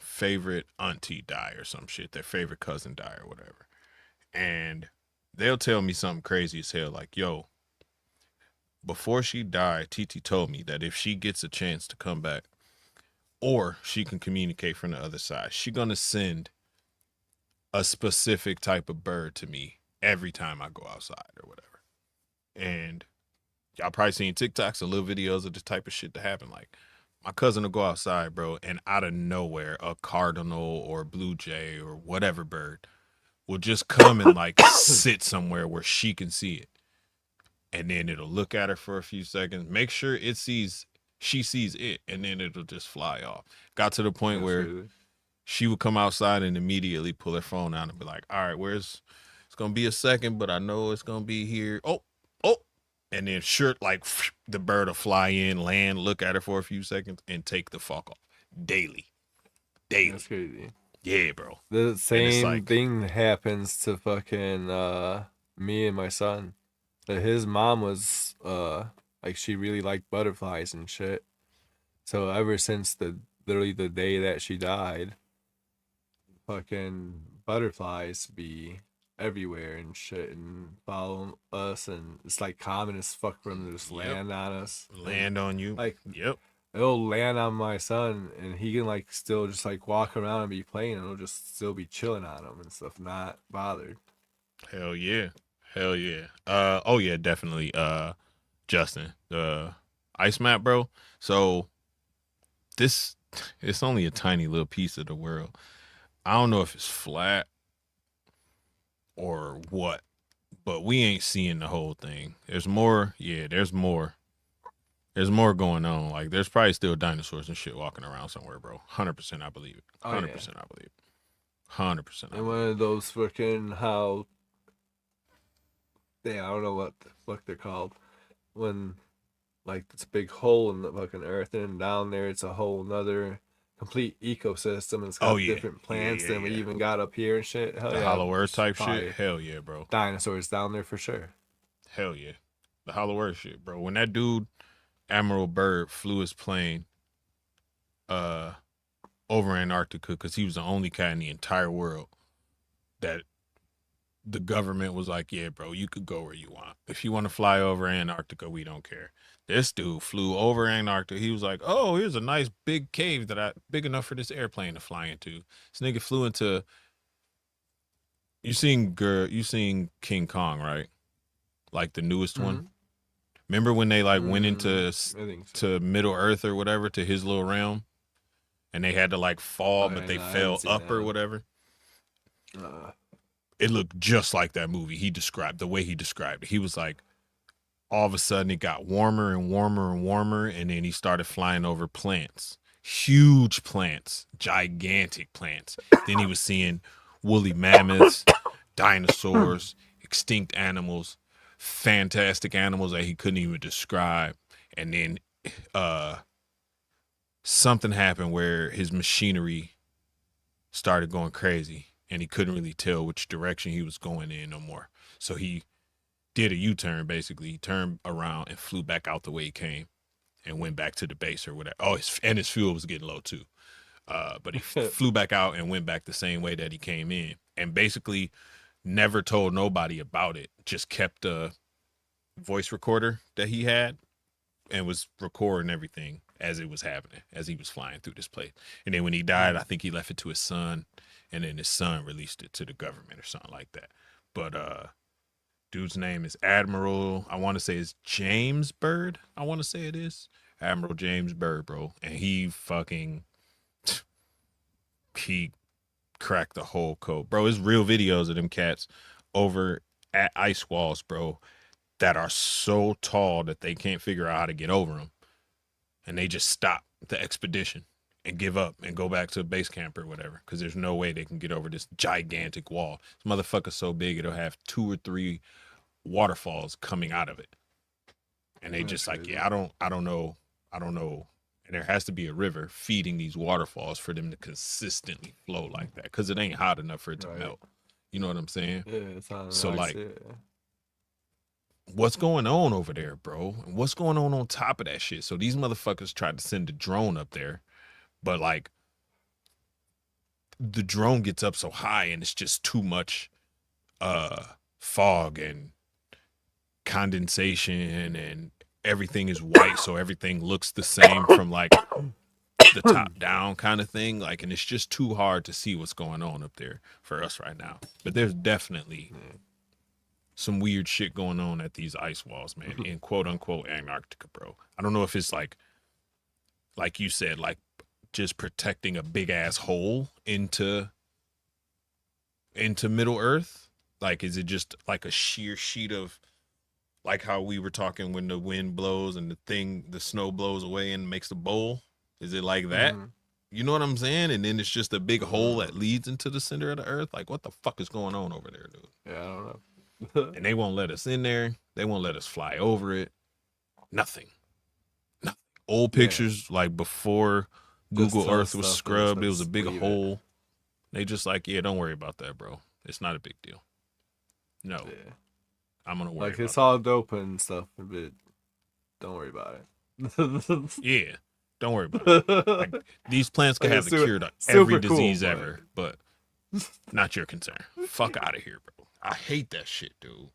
favorite auntie die or some shit. Their favorite cousin die or whatever, and they'll tell me something crazy as hell, like, yo, before she died, Titi told me that if she gets a chance to come back or she can communicate from the other side, she gonna send a specific type of bird to me every time I go outside or whatever. And y'all probably seen TikToks and little videos of this type of shit to happen. Like, my cousin will go outside, bro, and out of nowhere, a cardinal or blue jay or whatever bird will just come and like sit somewhere where she can see it. And then it'll look at her for a few seconds, make sure she sees it, and then it'll just fly off. Got to the point where she would come outside and immediately pull her phone out and be like, all right, it's gonna be a second, but I know it's gonna be here. Oh, and then sure, like the bird will fly in, land, look at it for a few seconds, and take the fuck off. Daily. That's crazy. Yeah, bro. The same thing happens to fucking me and my son. That his mom was like she really liked butterflies and shit. So ever since literally the day that she died, fucking butterflies be everywhere and shit and follow us, and it's like common as fuck for them to just land on us. Land on you. Like, yep. It'll land on my son and he can like still just like walk around and be playing, and it'll just still be chilling on him and stuff, not bothered. Hell yeah. Oh yeah, definitely. Justin, the ice map, bro. So it's only a tiny little piece of the world. I don't know if it's flat or what, but we ain't seeing the whole thing. There's more. Yeah, there's more. There's more going on. Like, there's probably still dinosaurs and shit walking around somewhere, bro. 100% I believe it. 100% I believe it. 100%. And one of those freaking how... Yeah, I don't know what the fuck they're called. When, like, it's a big hole in the fucking earth, and down there it's a whole nother complete ecosystem, and it's got different plants than we even got up here and shit. Hell the Hollow Earth type shit? Hell yeah, bro. Dinosaurs down there for sure. Hell yeah. The Hollow Earth shit, bro. When that dude... Admiral Byrd flew his plane over Antarctica because he was the only cat in the entire world that the government was like, yeah, bro, you could go where you want. If you want to fly over Antarctica, we don't care. This dude flew over Antarctica. He was like, oh, here's a nice big cave big enough for this airplane to fly into. This nigga flew into... You seen King Kong, right? Like the newest one? Remember when they like went into to Middle Earth or whatever, to his little realm, and they had to like fall, but they fell up or whatever? It looked just like that movie. The way he described it. He was like, all of a sudden it got warmer and warmer and warmer, and then he started flying over plants. Huge plants, gigantic plants. Then he was seeing woolly mammoths, dinosaurs, extinct animals, fantastic animals that he couldn't even describe. And then something happened where his machinery started going crazy and he couldn't really tell which direction he was going in no more. So he did a U-turn, basically. He turned around and flew back out the way he came and went back to the base or whatever. Oh, his fuel was getting low too. But he flew back out and went back the same way that he came in, and basically never told nobody about it. Just kept a voice recorder that he had and was recording everything as it was happening, as he was flying through this place. And then when he died, I think he left it to his son, and then his son released it to the government or something like that. But dude's name is Admiral, I want to say it's James Byrd. I want to say it is Admiral James Byrd, bro. And he cracked the whole code, bro. It's real videos of them cats over at ice walls, bro, that are so tall that they can't figure out how to get over them, and they just stop the expedition and give up and go back to base camp or whatever, because there's no way they can get over this gigantic wall. This motherfucker's so big it'll have 2 or 3 waterfalls coming out of it, and they just like, yeah, I don't know. And there has to be a river feeding these waterfalls for them to consistently flow like that, because it ain't hot enough for it to melt. You know what I'm saying? Yeah, it's not so nice, what's going on over there, bro? And what's going on top of that shit? So these motherfuckers tried to send a drone up there, but like the drone gets up so high and it's just too much fog and condensation, and everything is white, so everything looks the same from like the top down kind of thing. Like, and it's just too hard to see what's going on up there for us right now. But there's definitely some weird shit going on at these ice walls, man, in quote unquote Antarctica, bro. I don't know if it's like you said, like just protecting a big ass hole into Middle Earth. Like, is it just like a sheer sheet of, like how we were talking when the wind blows and the snow blows away and makes the bowl? Is it like that? You know what I'm saying? And then it's just a big hole that leads into the center of the earth. Like, what the fuck is going on over there, dude? Yeah, I don't know. And they won't let us in there. They won't let us fly over it. Nothing. Nothing. Old pictures, like before Google Earth was scrubbed, it was a big hole. They just like, yeah, don't worry about that, bro. It's not a big deal. No. Yeah. I'm going to worry about it. It's all dope and stuff, but don't worry about it. Yeah. Don't worry about it. Like, these plants can have the cure to every disease ever, but not your concern. Fuck out of here, bro. I hate that shit, dude.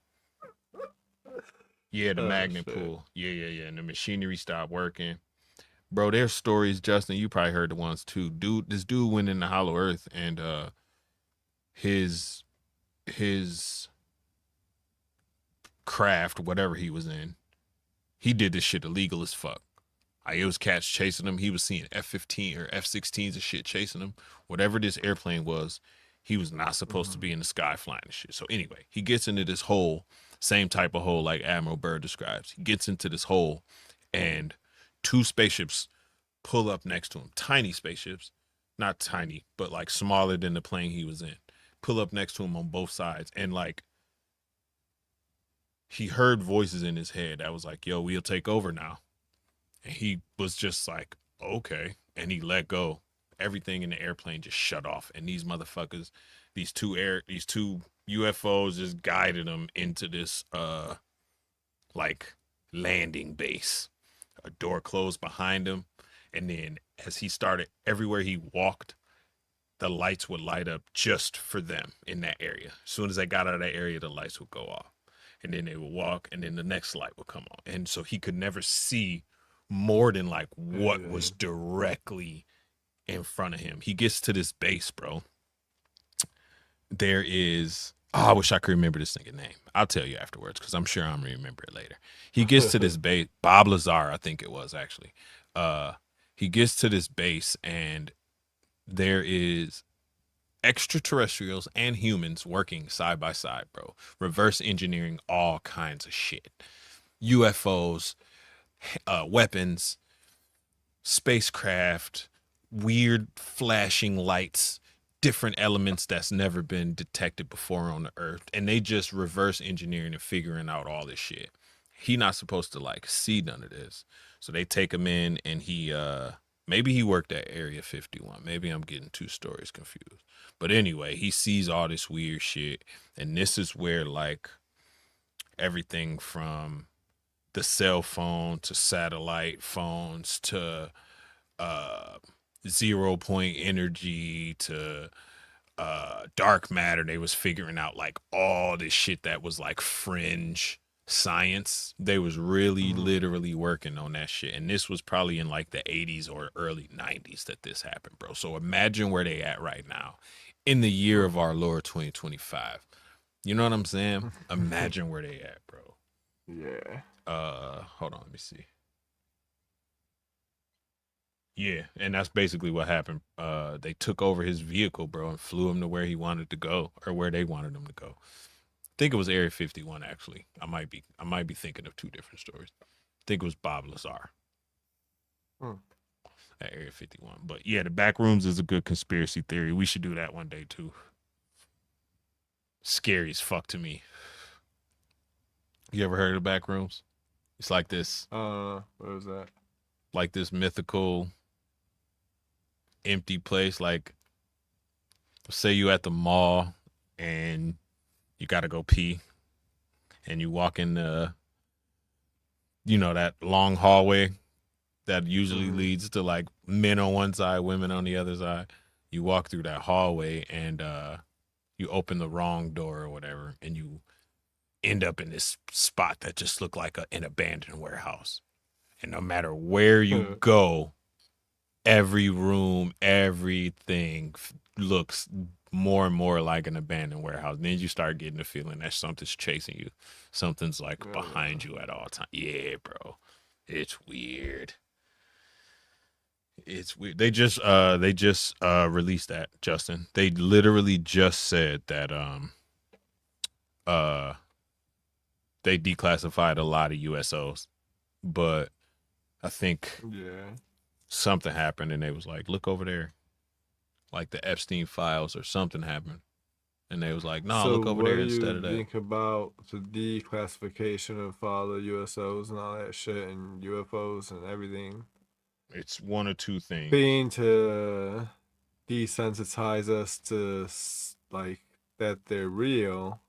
Yeah, the magnet pool. Yeah. And the machinery stopped working. Bro, there's stories, Justin, you probably heard the ones too. This dude went in the Hollow Earth and his craft, whatever he was in, he did this shit illegal as fuck. It was cats chasing him. He was seeing F-15 or F-16s and shit chasing him. Whatever this airplane was, he was not supposed to be in the sky flying and shit. So anyway, he gets into this hole, same type of hole like Admiral Byrd describes. He gets into this hole and 2 spaceships pull up next to him. Tiny spaceships. Not tiny, but like smaller than the plane he was in. Pull up next to him on both sides. And like, he heard voices in his head that was like, yo, we'll take over now. And he was just like, okay. And he let go. Everything in the airplane just shut off. And these motherfuckers, these two UFOs just guided them into this like landing base. A door closed behind him. And then as he started, everywhere he walked, the lights would light up just for them in that area. As soon as they got out of that area, the lights would go off. And then they would walk, and then the next light would come on. And so he could never see more than like what was directly in front of him. He gets to this base, bro. There is, I wish I could remember this nigga name. I'll tell you afterwards because I'm sure I'm gonna remember it later. He gets to this base, Bob Lazar, I think it was actually. He gets to this base and there is extraterrestrials and humans working side by side, bro. Reverse engineering all kinds of shit. UFOs, weapons, spacecraft, weird flashing lights, different elements that's never been detected before on the earth. And they just reverse engineering and figuring out all this shit. He not supposed to like see none of this. So they take him in and he maybe he worked at Area 51. Maybe I'm getting 2 stories confused. But anyway, he sees all this weird shit. And this is where like everything from the cell phone to satellite phones to 0 point energy to dark matter, they was figuring out like all this shit that was like fringe science. They was really literally working on that shit. And this was probably in like the 80s or early 90s that this happened, bro. So imagine where they at right now in the year of our Lord 2025. You know what I'm saying? Imagine where they at, bro. Yeah. Hold on, let me see. Yeah, and that's basically what happened. They took over his vehicle, bro, and flew him to where he wanted to go, or where they wanted him to go. I think it was Area 51, actually. I might be thinking of 2 different stories. I think it was Bob Lazar at Area 51. But yeah, the back rooms is a good conspiracy theory. We should do that one day too. Scary as fuck to me. You ever heard of the back rooms? It's like this. What was that? Like this mythical empty place. Like, say you at the mall and you gotta go pee, and you walk in the, that long hallway that usually leads to like men on one side, women on the other side. You walk through that hallway and you open the wrong door or whatever, and you end up in this spot that just looked like an abandoned warehouse. And no matter where you go, every room, everything looks more and more like an abandoned warehouse. And then you start getting the feeling that something's chasing you. Something's like behind you at all times. Yeah, bro. It's weird. It's weird. They just released that, Justin. They literally just said that they declassified a lot of USOs. But I think something happened and they was like, look over there. Like the Epstein files or something happened. And they was like, no, So look over what there do instead you of that. think about the declassification of all the USOs and all that shit and UFOs and everything? It's one or two things. Being to desensitize us to like that they're real,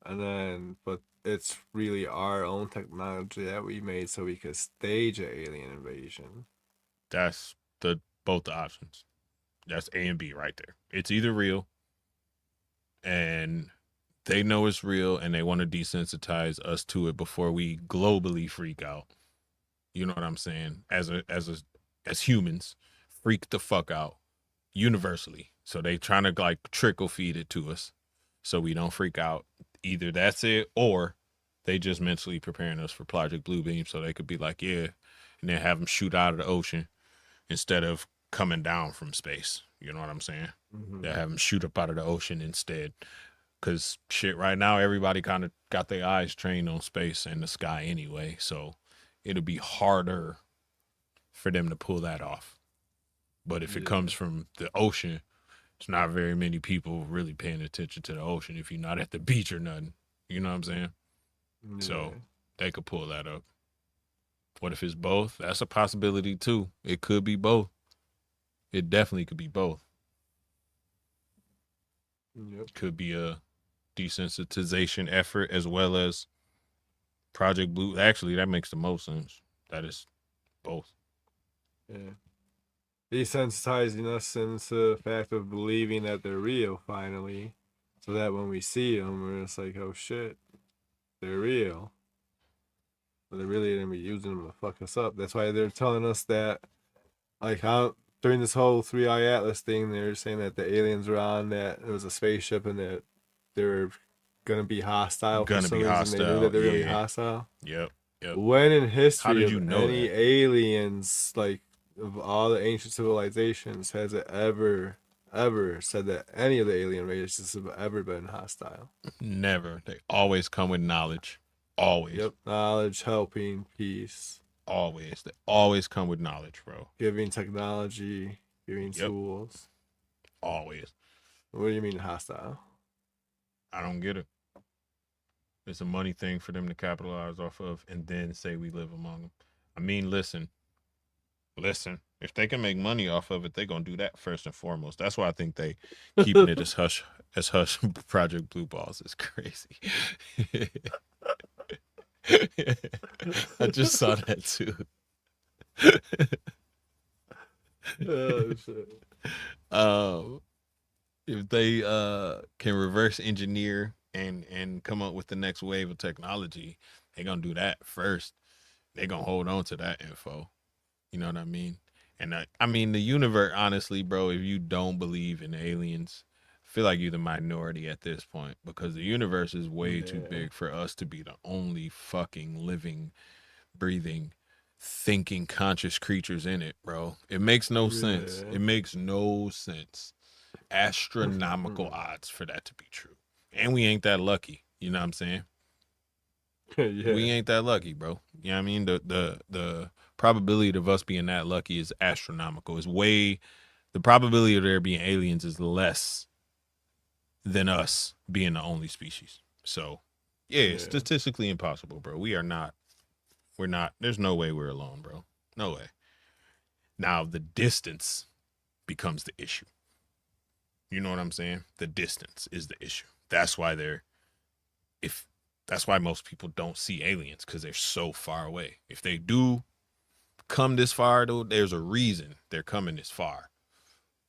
and then but it's really our own technology that we made so we could stage an alien invasion. That's both the options. That's A and B right there. It's either real and they know it's real and they want to desensitize us to it before we globally freak out. You know what I'm saying? As humans, freak the fuck out universally. So they trying to like trickle feed it to us so we don't freak out. Either that's it or they just mentally preparing us for Project Bluebeam so they could be like, yeah, and then have them shoot out of the ocean instead of coming down from space. You know what I'm saying? Mm-hmm. They have them shoot up out of the ocean instead. Because shit, right now, everybody kind of got their eyes trained on space and the sky anyway. So it'll be harder for them to pull that off. But if it comes from the ocean, it's not very many people really paying attention to the ocean if you're not at the beach or nothing. You know what I'm saying? Yeah. So they could pull that up. What if it's both? That's a possibility too. It could be both. It definitely could be both. Yep. Could be a desensitization effort as well as Project Blue. Actually, that makes the most sense. That is both. Yeah. Desensitizing us into the fact of believing that they're real finally, so that when we see them, we're just like, oh shit, they're real. But they're really gonna be using them to fuck us up. That's why they're telling us that, like, during this whole 3-Eye Atlas thing, they're saying that the aliens were on that it was a spaceship and that they were gonna be hostile for some reason. They knew that they were gonna be hostile. Yep. When in history How did of you know any that? aliens, like of all the ancient civilizations, has it ever said that any of the alien races have ever been hostile? Never. They always come with knowledge. Always. Yep. Knowledge, helping, peace. Always. They always come with knowledge, bro. Giving technology, giving tools. Always. What do you mean hostile? I don't get it. It's a money thing for them to capitalize off of and then say we live among them. I mean, listen. If they can make money off of it, they're gonna do that first and foremost. That's why I think they keeping it as hush Project Blue Balls is crazy. I just saw that too. Oh shit. If they can reverse engineer and come up with the next wave of technology, they're gonna do that first. They're gonna hold on to that info. You know what I mean? And I mean the universe, honestly, bro, if you don't believe in aliens, I feel like you're the minority at this point because the universe is way too big for us to be the only fucking living, breathing, thinking, conscious creatures in it, bro. It makes no sense. It makes no sense. Astronomical odds for that to be true. And we ain't that lucky. You know what I'm saying? We ain't that lucky, bro. You know what I mean? The probability of us being that lucky is astronomical. The probability of there being aliens is less than us being the only species. So it's statistically impossible, bro. We're not, there's no way we're alone, bro. No way. Now the distance becomes the issue. You know what I'm saying? The distance is the issue. That's why that's why most people don't see aliens, because they're so far away. If they do come this far, though, there's a reason they're coming this far.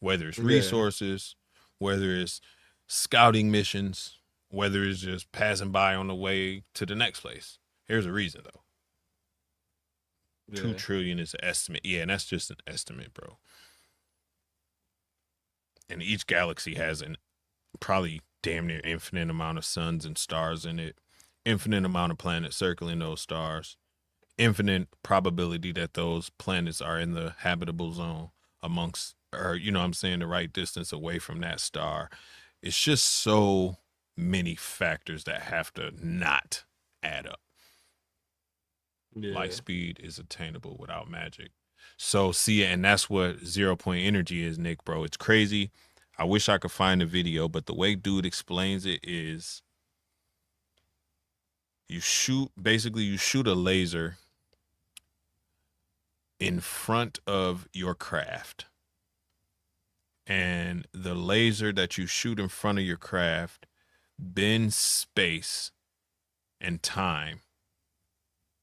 Whether it's resources, whether it's scouting missions, whether it's just passing by on the way to the next place. There's a reason, though. 2 trillion is an estimate. Yeah, and that's just an estimate, bro. And each galaxy has an probably damn near infinite amount of suns and stars in it, infinite amount of planets circling those stars, infinite probability that those planets are in the habitable zone amongst, or, you know what I'm saying, the right distance away from that star. It's just so many factors that have to not add up. Light speed is attainable without magic. So see, and that's what 0 point energy is, Nick, bro. It's crazy. I wish I could find a video, but the way dude explains it is you shoot a laser in front of your craft. And the laser that you shoot in front of your craft bends space and time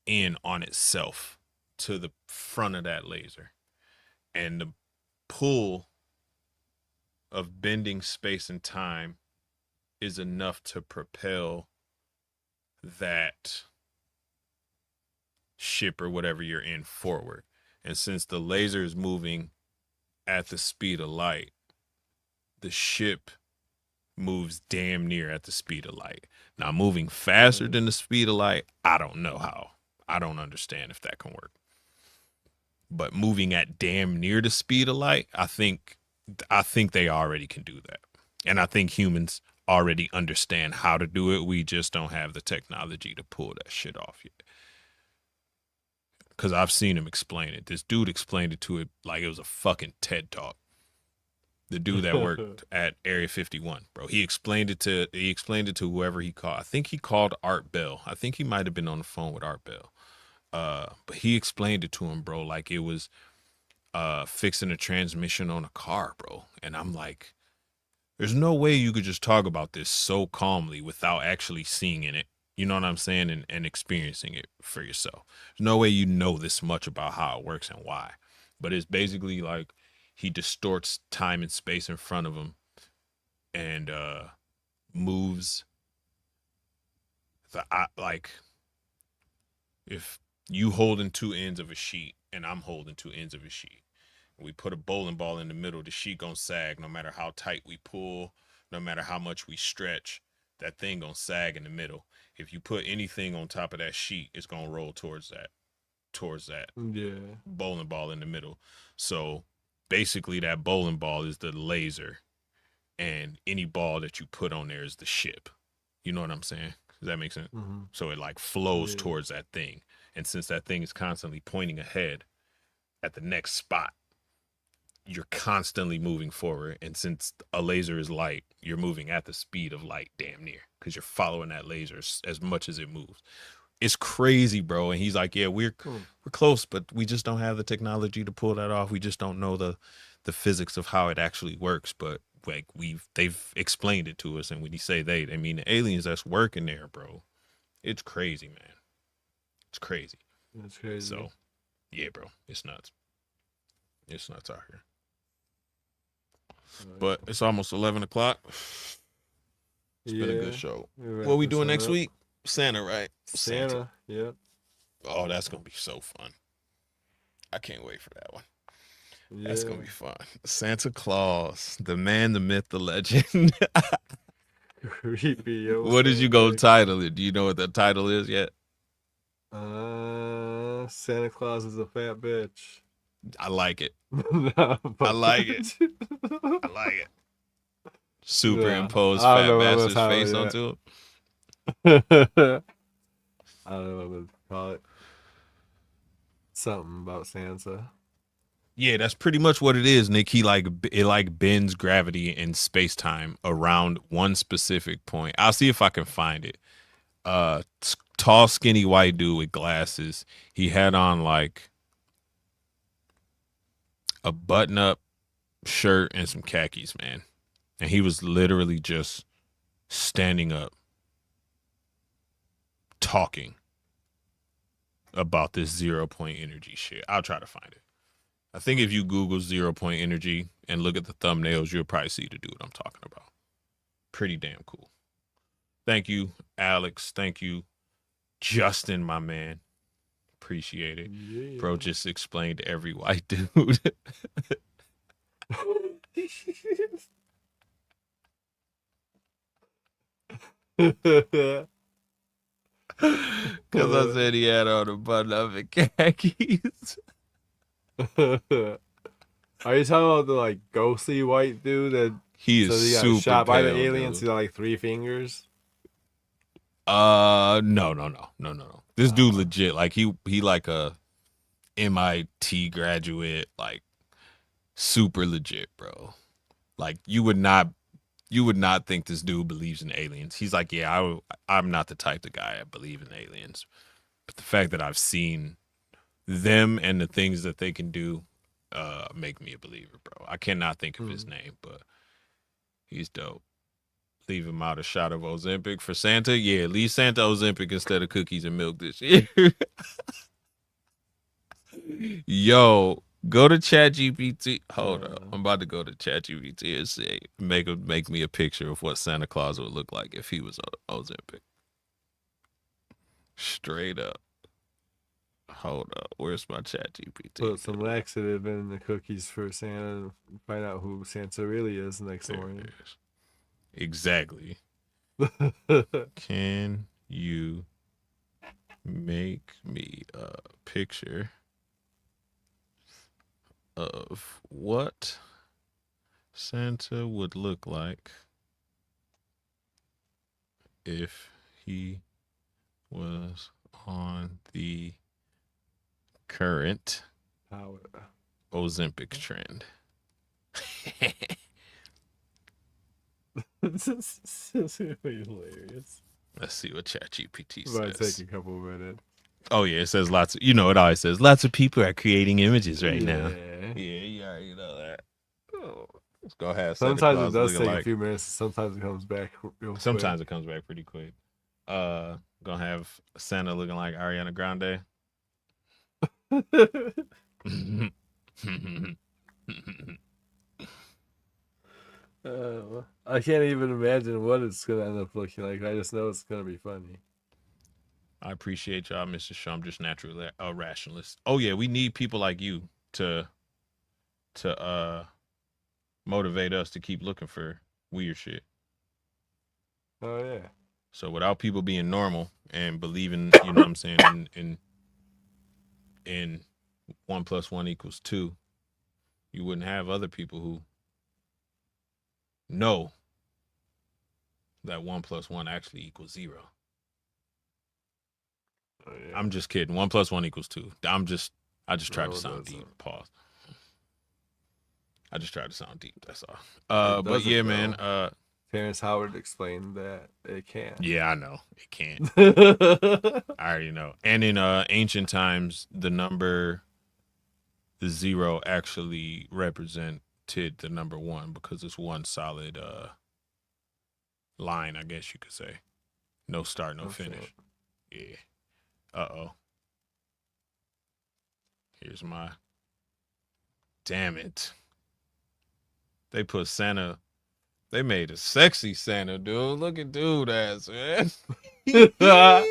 in on itself to the front of that laser. And the pull of bending space and time is enough to propel that ship or whatever you're in forward. And since the laser is moving at the speed of light, the ship moves damn near at the speed of light. Now, moving faster than the speed of light, I don't know how. I don't understand if that can work. But moving at damn near the speed of light, I think they already can do that. And I think humans already understand how to do it. We just don't have the technology to pull that shit off yet. Because I've seen him explain it. This dude explained it to it like it was a fucking TED Talk. The dude that worked at Area 51, bro. He explained it to whoever he called. I think he called Art Bell. I think he might have been on the phone with Art Bell. But he explained it to him, bro, like it was fixing a transmission on a car, bro. And I'm like, there's no way you could just talk about this so calmly without actually seeing it. You know what I'm saying? And experiencing it for yourself. There's no way you know this much about how it works and why. But it's basically like he distorts time and space in front of him and moves like if you holding two ends of a sheet and I'm holding two ends of a sheet. We put a bowling ball in the middle, the sheet gonna sag no matter how tight we pull, no matter how much we stretch, that thing gonna sag in the middle. If you put anything on top of that sheet, it's gonna roll towards that bowling ball in the middle. So basically that bowling ball is the laser and any ball that you put on there is the ship. You know what I'm saying? Does that make sense? Mm-hmm. So it like flows towards that thing. And since that thing is constantly pointing ahead at the next spot, you're constantly moving forward. And since a laser is light, you're moving at the speed of light damn near because you're following that laser as much as it moves. It's crazy, bro. And he's like, yeah, we're close, but we just don't have the technology to pull that off. We just don't know the physics of how it actually works. But like they've explained it to us. And when you say they mean the aliens that's working there, bro. It's crazy, man. It's crazy. That's crazy. So, yeah, bro. It's nuts. It's nuts out here. Right. But it's almost 11 o'clock. It's been a good show. What we doing next week? Santa, right? Santa. Yep. Oh, that's going to be so fun. I can't wait for that one. Yeah. That's going to be fun. Santa Claus, the man, the myth, the legend. Creepy. What did you go title it? Do you know what the title is yet? Santa Claus is a fat bitch. I like it. I like it. I like it. Superimpose Fat Bastard's face onto him. I don't know what to call it. Something about Santa. Yeah, that's pretty much what it is, Nick. It bends gravity and space time around one specific point. I'll see if I can find it. Tall, skinny white dude with glasses. He had on like a button-up shirt and some khakis, man. And he was literally just standing up, talking about this 0 point energy shit. I'll try to find it. I think if you Google 0 point energy and look at the thumbnails, you'll probably see the dude I'm talking about. Pretty damn cool. Thank you, Alex. Thank you, Justin, my man. Appreciate it. Yeah. Bro just explained every white dude. Because I said he had on a button-up and khakis. Are you talking about the like ghostly white dude that he is super shot by the pale, aliens? dude. He's got like 3 fingers. No. This dude legit, like he like a MIT graduate, like super legit, bro. Like you would not think this dude believes in aliens. He's like, yeah, I'm not the type of guy I believe in aliens, but the fact that I've seen them and the things that they can do make me a believer, bro. I cannot think of his name, but he's dope. Leave him out a shot of Ozempic for Santa. Yeah, leave Santa Ozempic instead of cookies and milk this year. Yo, go to ChatGPT. Hold up, I'm about to go to ChatGPT and say make me a picture of what Santa Claus would look like if he was Ozempic. Straight up. Hold up, where's my ChatGPT? Put some laxative in the cookies for Santa and find out who Santa really is next morning. Exactly. Can you make me a picture of what Santa would look like if he was on the current Ozempic trend? This is hilarious. Let's see what ChatGPT says. Might take a couple minutes. Oh yeah, it says lots of, it always says lots of people are creating images right now. Yeah, you already know that. Oh, let's go ahead. Sometimes it does take a few minutes. Sometimes it comes back real Sometimes it comes back pretty quick. Gonna have Santa looking like Ariana Grande. I can't even imagine what it's gonna end up looking like. I just know it's gonna be funny. I appreciate y'all, Mr. Shaw. I'm just naturally a rationalist. Oh yeah, we need people like you to motivate us to keep looking for weird shit. Oh yeah. So without people being normal and believing, you know what I'm saying, in 1 + 1 = 2, you wouldn't have other people who know that 1 + 1 actually equals 0. Oh, yeah. I'm just kidding. 1 + 1 = 2. I just tried to sound deep. Pause. I just tried to sound deep. That's all. But yeah, man. Terrence Howard explained that it can. Yeah, I know it can't. I already know. And in ancient times, the number 0 actually represented the number 1 because it's one solid line, I guess you could say. No start, no finish. Yeah. Uh-oh. Here's my... Damn it. They put Santa... They made a sexy Santa, dude. Look at dude ass, man. That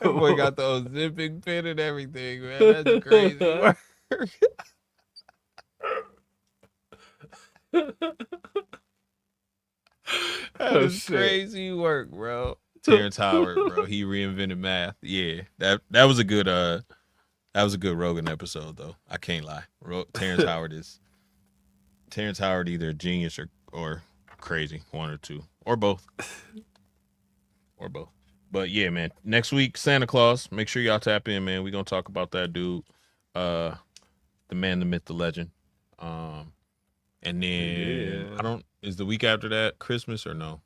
boy got the Ozempic pin and everything, man. That's crazy work. That is crazy work, bro. Terrence Howard, bro. He reinvented math. Yeah, that was a good Rogan episode, though. I can't lie. Terrence Howard either a genius or crazy, one or two, or both, But yeah, man. Next week, Santa Claus. Make sure y'all tap in, man. We gonna talk about that dude, the man, the myth, the legend. And then is the week after that Christmas or no?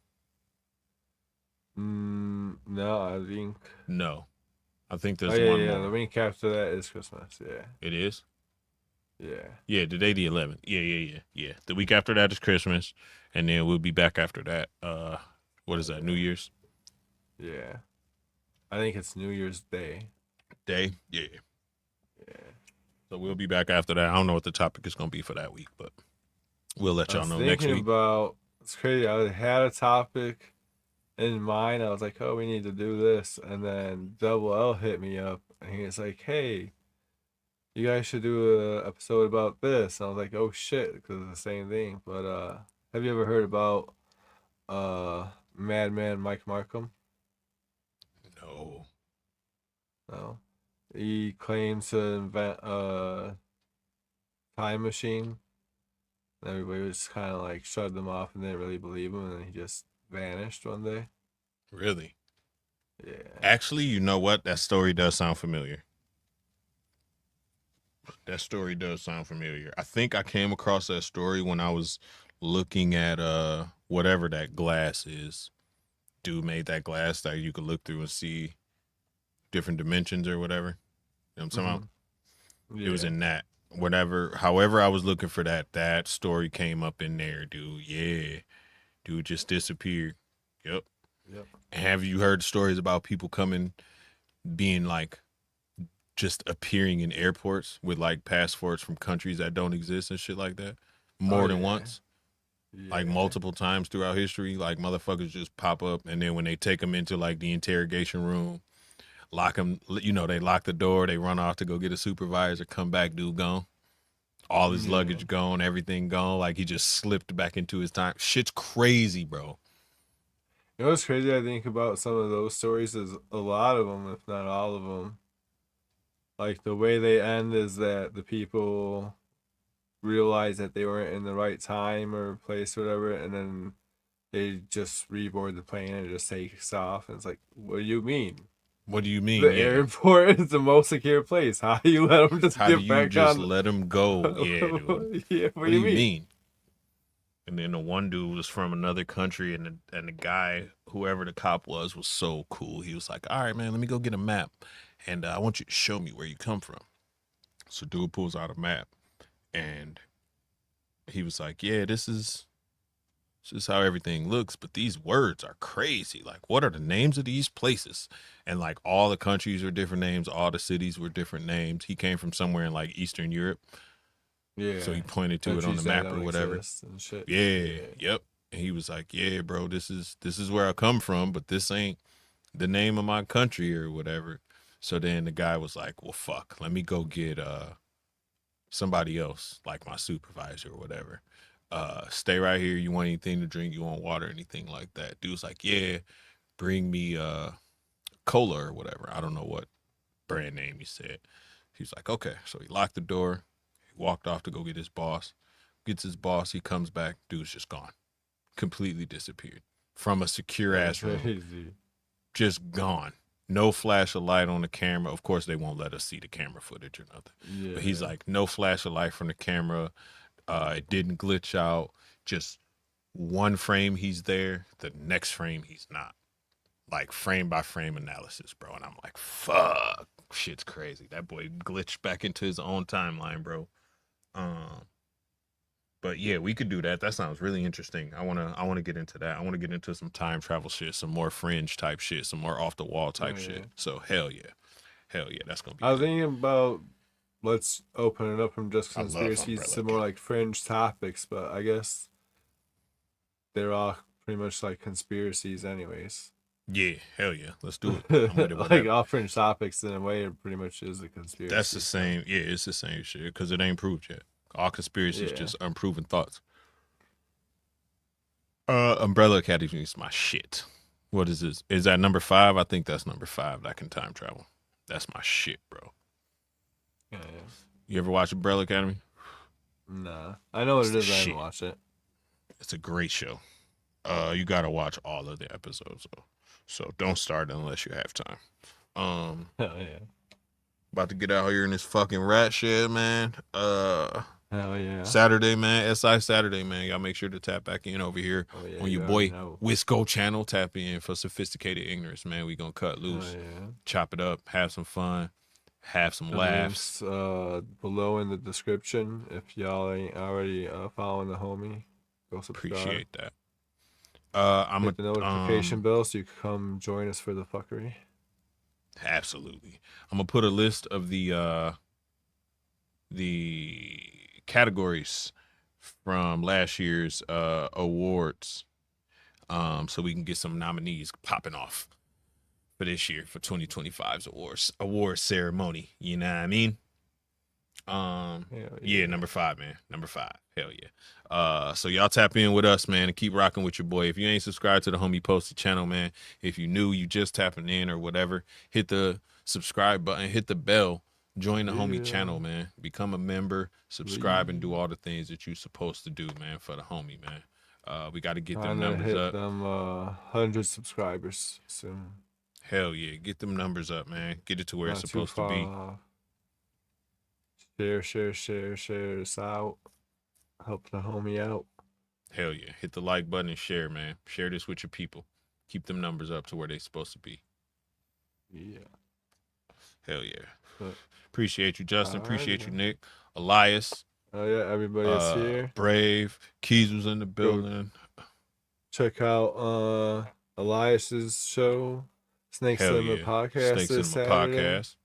No, I think no. I think there's one more. The week after that is Christmas. Yeah. It is. Yeah. Yeah, today the 11th. Yeah. The week after that is Christmas, and then we'll be back after that. What is that? New Year's. Yeah. I think it's New Year's Day. Yeah. So we'll be back after that. I don't know what the topic is gonna be for that week, but we'll let y'all know next week. It's crazy. I had a topic in mind. I was like, oh, we need to do this, and then Double L hit me up, and he's like, hey, you guys should do an episode about this. And I was like, oh shit, because it's the same thing. But have you ever heard about Madman Mike Markham? No. He claims to invent a time machine. Everybody was kind of like shut them off and didn't really believe him, and then he just vanished one day. Really? Yeah. Actually, you know what? That story does sound familiar. That story does sound familiar. I think I came across that story when I was looking at whatever that glass is. Dude made that glass that you could look through and see different dimensions or whatever. You know what I'm talking about? Yeah. It was in that. However I was looking for that story came up in there, dude. Yeah. Dude just disappeared. Yep. Yep. Have you heard stories about people being like just appearing in airports with like passports from countries that don't exist and shit like that? More than once? Like multiple times throughout history, like motherfuckers just pop up, and then when they take them into like the interrogation room, lock them, they lock the door, they run off to go get a supervisor, come back, dude gone. All his luggage gone, everything gone. Like he just slipped back into his time. Shit's crazy, bro. You know what's crazy I think about some of those stories is a lot of them, if not all of them, like the way they end is that the people realize that they weren't in the right time or place or whatever, and then they just reboard the plane and it just takes off. And it's like, what do you mean? What do you mean? The airport is the most secure place. How do you let them just get back on? Let them go? Yeah, dude. Yeah, what do you mean? And then the one dude was from another country, and the guy, whoever the cop was so cool. He was like, all right, man, let me go get a map, and I want you to show me where you come from. So dude pulls out a map, and he was like, yeah, this is how everything looks, but these words are crazy. Like, what are the names of these places? And like all the countries were different names, all the cities were different names. He came from somewhere in like Eastern Europe. Yeah. So he pointed to it on the map or whatever. Yeah. Yep. And he was like, yeah, bro, this is where I come from, but this ain't the name of my country or whatever. So then the guy was like, well, fuck, let me go get somebody else, like my supervisor or whatever. Stay right here. You want anything to drink? You want water, anything like that? Dude's like, yeah, bring me cola or whatever. I don't know what brand name he said. He's like, okay. So he locked the door. He walked off to go get his boss. Gets his boss. He comes back. Dude's just gone. Completely disappeared from a secure ass room. Just gone. No flash of light on the camera. Of course, they won't let us see the camera footage or nothing. Yeah. But he's like, no flash of light from the camera. It didn't glitch out. Just one frame he's there, the next frame he's not. Like frame by frame analysis, bro. And I'm like, fuck, shit's crazy. That boy glitched back into his own timeline, bro. But yeah, we could do that. That sounds really interesting. I wanna get into that. I wanna get into some time travel shit, some more fringe type shit, some more off the wall type shit. So hell yeah, that's gonna be. I was thinking about, let's open it up from just conspiracies to more like fringe topics, but I guess they're all pretty much like conspiracies anyways. Yeah, hell yeah, let's do it. Like all fringe topics in a way, it pretty much is a conspiracy. That's the same. Yeah, it's the same shit because it ain't proved yet. All conspiracies just unproven thoughts. Umbrella Academy is my shit. What is this? Is that number 5? I think that's number 5. That can time travel. That's my shit, bro. Yeah. You ever watch Umbrella Academy? Nah. I know what it is. I haven't watched it. It's a great show. You gotta watch all of the episodes though. So don't start unless you have time. Hell yeah. About to get out here in this fucking rat shed, man. Hell yeah. Saturday, man. SI Saturday, man. Y'all make sure to tap back in over here on your boy WisCo channel. Tap in for Sophisticated Ignorance, man. We gonna cut loose, chop it up, have some fun, have some laughs. Below in the description. If y'all ain't already following the homie, go subscribe. Appreciate that. Hit the notification bell so you can come join us for the fuckery. Absolutely. I'm gonna put a list of the categories from last year's awards, so we can get some nominees popping off for this year for 2025's award ceremony. You know what I mean? Yeah, number 5, man. Number 5. Hell yeah. So y'all tap in with us, man, and keep rocking with your boy. If you ain't subscribed to the homie posted channel, man, if you new, you just tapping in or whatever, hit the subscribe button, hit the bell, join the homie channel, man. Become a member, subscribe, and do all the things that you're supposed to do, man, for the homie, man. We got to get them numbers up. Them 100 subscribers soon. Hell yeah. Get them numbers up, man. Get it to where Not it's too supposed to be. far off. Share this out. Help the homie out. Hell yeah. Hit the like button and share, man. Share this with your people. Keep them numbers up to where they're supposed to be. Yeah. Hell yeah. But, appreciate you, Justin. Appreciate you, man. Nick. Elias. Oh yeah, everybody is here. Brave. Keys was in the building. Check out Elias's show, Snakes Hell in the yeah. Podcast Snakes this Cinema Saturday. Podcast.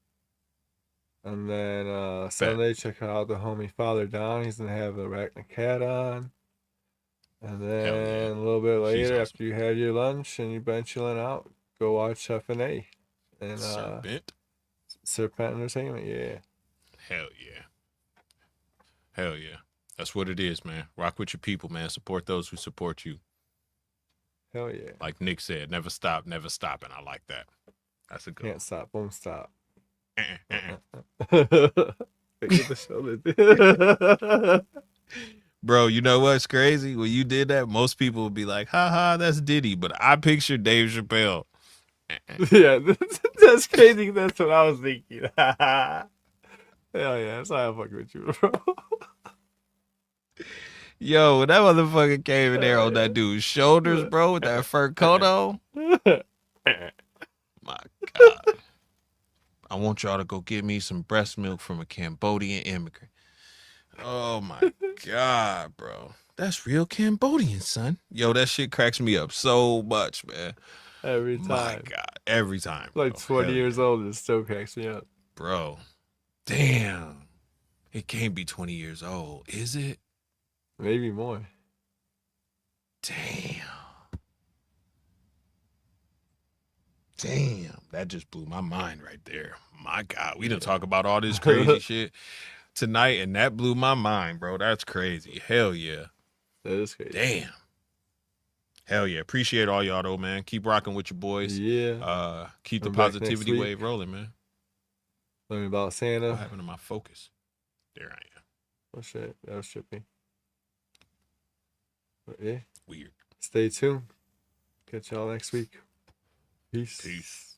And then Sunday, check out the homie Father Don. He's gonna have the Arachna Cat on. And then a little bit later, awesome. after you had your lunch and you've been chilling out, go watch F&A and Serpent Entertainment. Yeah. Hell yeah. Hell yeah. That's what it is, man. Rock with your people, man. Support those who support you. Hell yeah. Like Nick said, never stop, never stop. And I like that. That's a good Can't stop, won't stop. Bro, you know what's crazy? When you did that, most people would be like, haha, that's Diddy. But I picture Dave Chappelle. Yeah, that's crazy. That's what I was thinking. Hell yeah, that's how I fuck with you, bro. Yo, when that motherfucker came in there on that dude's shoulders, bro, with that fur coat on. My God. I want y'all to go get me some breast milk from a Cambodian immigrant. Oh my God, bro. That's real Cambodian, son. Yo, that shit cracks me up so much, man. Every time. My God. Every time. Like 20 years old, it still cracks me up. Bro. Damn. It can't be 20 years old, is it? Maybe more. Damn. That just blew my mind right there. My God. We done talk about all this crazy shit tonight, and that blew my mind, bro. That's crazy. Hell yeah. That is crazy. Damn. Hell yeah. Appreciate all y'all, though, man. Keep rocking with your boys. Yeah. Keep the positivity wave rolling, man. Learning about Santa. What happened to my focus? There I am. Oh, shit. That was trippy. But yeah. Weird. Stay tuned. Catch y'all next week. Peace. Peace.